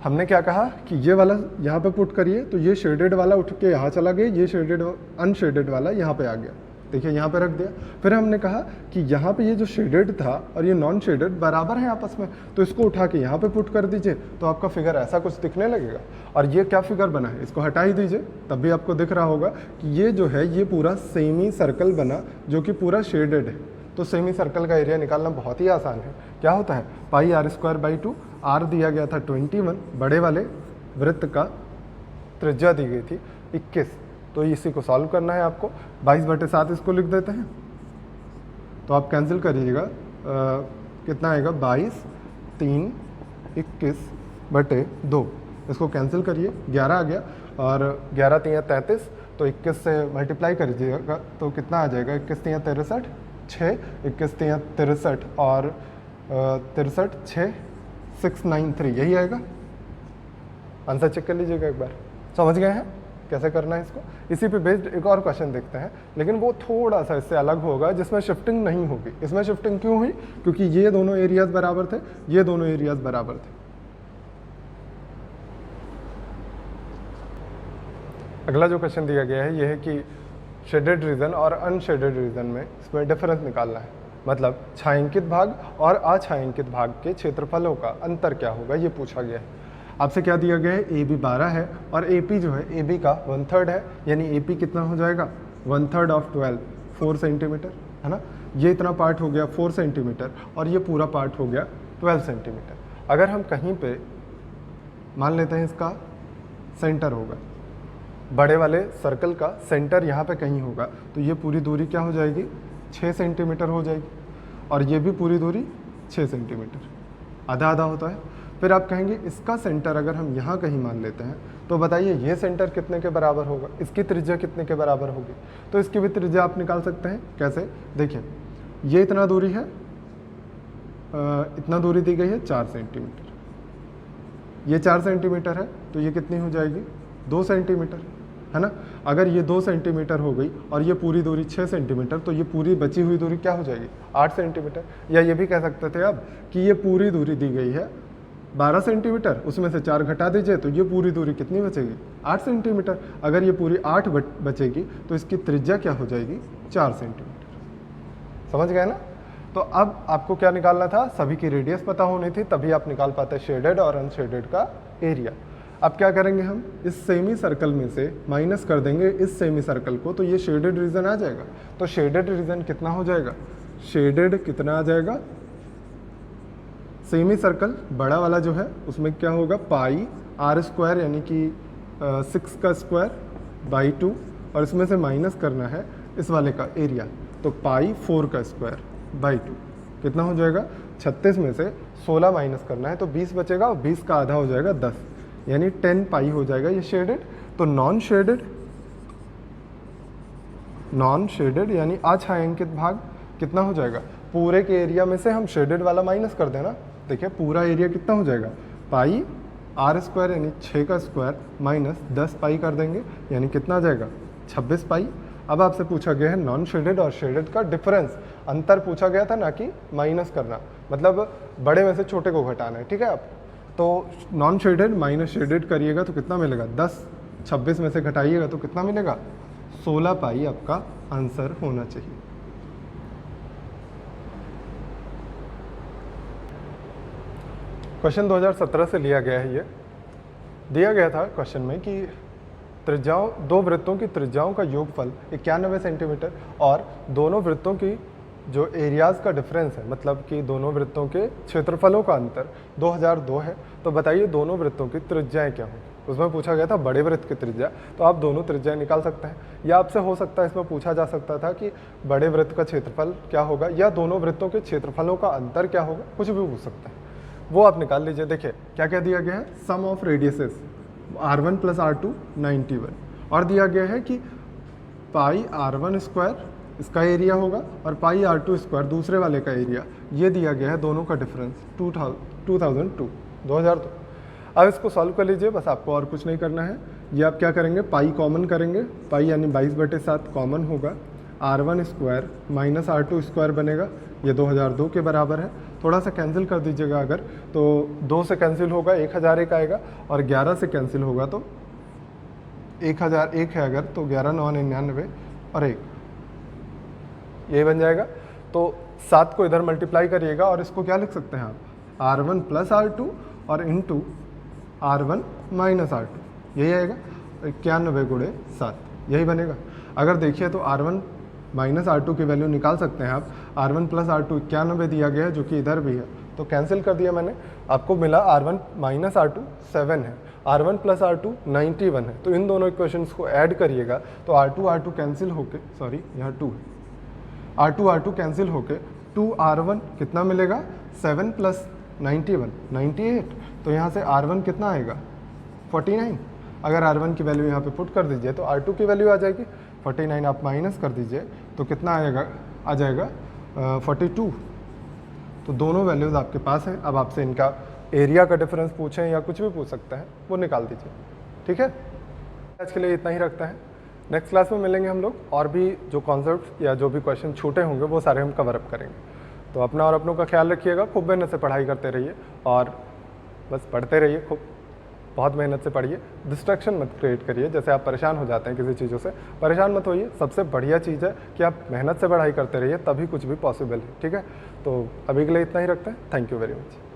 हमने क्या कहा कि ये वाला यहाँ पे पुट करिए तो ये शेडेड वाला उठ के यहाँ चला गया, ये शेडेड अनशेडेड वाला यहाँ पे आ गया। देखिए यहाँ पे रख दिया। फिर हमने कहा कि यहाँ पे ये जो शेडेड था और ये नॉन शेडेड बराबर हैं आपस में, तो इसको उठा के यहाँ पे पुट कर दीजिए तो आपका फिगर ऐसा कुछ दिखने लगेगा। और ये क्या फिगर बना है, इसको हटा ही दीजिए तब भी आपको दिख रहा होगा कि ये जो है ये पूरा सेमी सर्कल बना जो कि पूरा शेडेड है। तो सेमी सर्कल का एरिया निकालना बहुत ही आसान है। क्या होता है, πr²/2, r दिया गया था 21, बड़े वाले वृत्त का त्रिज्या दी गई थी 21, तो इसी को सॉल्व करना है आपको। 22/7 इसको लिख देते हैं तो आप कैंसिल करिएगा, कितना आएगा, 22, 3, 21/2, इसको कैंसिल करिए, 11 आ गया और 11 3 33, तो 21 से मल्टीप्लाई करिएगा तो कितना आ जाएगा, 21 3 63, 6, 21 3 63 और 63 6 693, यही आएगा। आंसर चेक कर लीजिएगा एक बार। समझ गए हैं कैसे करना है इसको? इसी पे बेस्ड एक और क्वेश्चन देखते हैं, लेकिन वो थोड़ा सा इससे अलग होगा, जिसमें शिफ्टिंग नहीं होगी। इसमें शिफ्टिंग क्यों हुई? क्योंकि ये दोनों एरियाज बराबर थे, ये दोनों एरियाज बराबर थे। अगला जो क्वेश्चन दिया गया है ये है कि शेडेड रीजन और अनशेडेड रीजन में इसमें डिफरेंस निकालना है। मतलब छायांकित भाग और अछायांकित भाग के क्षेत्रफलों का अंतर क्या होगा, ये पूछा गया है। आपसे क्या दिया गया है, ए बी 12 है और ए पी जो है ए बी का 1/3 है, यानी ए पी कितना हो जाएगा, 1/3 ऑफ 12, 4 सेंटीमीटर, है ना। ये इतना पार्ट हो गया 4 सेंटीमीटर और ये पूरा पार्ट हो गया 12 सेंटीमीटर। अगर हम कहीं पे मान लेते हैं इसका सेंटर होगा, बड़े वाले सर्कल का सेंटर यहाँ पे कहीं होगा, तो ये पूरी दूरी क्या हो जाएगी, 6 सेंटीमीटर हो जाएगी और ये भी पूरी दूरी 6 सेंटीमीटर, आधा आधा होता है। फिर आप कहेंगे इसका सेंटर अगर हम यहाँ कहीं मान लेते हैं तो बताइए ये सेंटर कितने के बराबर होगा, इसकी त्रिज्या कितने के बराबर होगी। तो इसकी भी त्रिज्या आप निकाल सकते हैं। कैसे, देखिए ये इतना दूरी है, इतना दूरी दी गई है 4 सेंटीमीटर, ये 4 सेंटीमीटर है तो ये कितनी हो जाएगी, 2 सेंटीमीटर, है ना। अगर ये 2 सेंटीमीटर हो गई और ये पूरी दूरी 6 सेंटीमीटर, तो ये पूरी बची हुई दूरी क्या हो जाएगी, 8 सेंटीमीटर। या ये भी कह सकते थे आप कि ये पूरी दूरी दी गई है 12 सेंटीमीटर, उसमें से 4 घटा दीजिए तो ये पूरी दूरी कितनी बचेगी? 8 सेंटीमीटर। अगर ये पूरी 8 बचेगी तो इसकी त्रिज्या क्या हो जाएगी? 4 सेंटीमीटर। समझ गए ना? तो अब आपको क्या निकालना था? सभी की रेडियस पता होनी थी, तभी आप निकाल पाते शेडेड और अनशेडेड का एरिया। अब क्या करेंगे हम? इस सेमी सर्कल में से माइनस कर देंगे इस सेमी सर्कल को, तो ये शेडेड रीजन आ जाएगा। तो शेडेड रीजन कितना हो जाएगा? शेडेड कितना आ जाएगा? सेमी सर्कल बड़ा वाला जो है उसमें क्या होगा? पाई आर स्क्वायर यानी कि 6 का स्क्वायर बाई 2, और इसमें से माइनस करना है इस वाले का एरिया, तो पाई 4 का स्क्वायर बाई 2 कितना हो जाएगा? 36 में से 16 माइनस करना है तो 20 बचेगा, और 20 का आधा हो जाएगा 10, यानी 10 पाई हो जाएगा ये शेडेड। तो नॉन शेडेड यानी अछायांकित भाग कितना हो जाएगा? पूरे के एरिया में से हम शेडेड वाला माइनस कर देना। देखिए पूरा एरिया कितना हो जाएगा? पाई आर स्क्वायर यानी 6 का स्क्वायर माइनस 10 पाई कर देंगे, यानी कितना आ जाएगा? 26 पाई। अब आपसे पूछा गया है नॉन शेडेड और शेडेड का डिफरेंस, अंतर पूछा गया था ना कि माइनस करना, मतलब बड़े में से छोटे को घटाना है। ठीक है, आप तो नॉन शेडेड माइनस शेडेड करिएगा तो कितना मिलेगा? 10। 26 में से घटाइएगा तो कितना मिलेगा? 16 पाई आपका आंसर होना चाहिए। क्वेश्चन 2017 से लिया गया है। ये दिया गया था क्वेश्चन में कि त्रिज्याओं, दो वृत्तों की त्रिज्याओं का योगफल 91 सेंटीमीटर और दोनों वृत्तों की जो एरियाज़ का डिफरेंस है, मतलब कि दोनों वृत्तों के क्षेत्रफलों का अंतर 2002 है। तो बताइए दोनों वृत्तों की त्रिज्याएं क्या होंगी? उसमें पूछा गया था बड़े वृत्त की त्रिज्या, तो आप दोनों त्रिज्याएं निकाल सकते हैं, या आपसे हो सकता है इसमें पूछा जा सकता था कि बड़े वृत्त का क्षेत्रफल क्या होगा, या दोनों वृत्तों के क्षेत्रफलों का अंतर क्या होगा, कुछ भी पूछ सकता है, वो आप निकाल लीजिए। देखिए क्या क्या दिया गया है? सम of radiuses R1 plus R2 91, और दिया गया है कि पाई R1 स्क्वायर इसका एरिया होगा और पाई R2 स्क्वायर दूसरे वाले का एरिया, ये दिया गया है दोनों का डिफरेंस 2002। अब इसको सॉल्व कर लीजिए, बस आपको और कुछ नहीं करना है। ये आप क्या करेंगे? पाई कॉमन करेंगे, पाई यानी 22/7 कॉमन होगा, R1 square minus R2 square बनेगा, ये 2002 के बराबर है। थोड़ा सा कैंसिल कर दीजिएगा, अगर तो 2 से कैंसिल होगा 1001 आएगा, और 11 से कैंसिल होगा तो 1001 है अगर, तो 11 9 99 और 1 ये बन जाएगा। तो 7 को इधर मल्टीप्लाई करिएगा और इसको क्या लिख सकते हैं आप? R1 प्लस R2 और इंटू R1 माइनस R2, यही आएगा। 91 गुणे 7 यही बनेगा। अगर देखिए तो R1 माइनस R2 की वैल्यू निकाल सकते हैं आप। R1 प्लस R2 91 दिया गया है, जो कि इधर भी है, तो कैंसिल कर दिया मैंने, आपको मिला R1 माइनस R2 7 है, R1 प्लस R2 91 है। तो इन दोनों इक्वेशंस को ऐड करिएगा तो R2 कैंसिल होके, सॉरी यहाँ 2 है, R2 कैंसिल होके 2R1 कितना मिलेगा? 7 प्लस 91 98, तो यहाँ से R1 कितना आएगा? 49। अगर R1 की वैल्यू यहाँ पे पुट कर दीजिए तो R2 की वैल्यू आ जाएगी 49, आप माइनस कर दीजिए तो कितना आएगा? आ जाएगा 42। तो दोनों वैल्यूज़ आपके पास हैं। अब आपसे इनका एरिया का डिफरेंस पूछें या कुछ भी पूछ सकते हैं, वो निकाल दीजिए। ठीक है, आज के लिए इतना ही रखता है। नेक्स्ट क्लास में मिलेंगे हम लोग, और भी जो कॉन्सेप्ट या जो भी क्वेश्चन छूटे होंगे वो सारे हम कवर अप करेंगे। तो अपना और अपनों का ख्याल रखिएगा, खूब मेहनत से पढ़ाई करते रहिए और बस पढ़ते रहिए, खूब बहुत मेहनत से पढ़िए, डिस्ट्रैक्शन मत क्रिएट करिए। जैसे आप परेशान हो जाते हैं किसी चीज़ों से, परेशान मत होइए। सबसे बढ़िया चीज़ है कि आप मेहनत से पढ़ाई करते रहिए, तभी कुछ भी पॉसिबल है। ठीक है, तो अभी के लिए इतना ही रखते हैं। Thank you very much.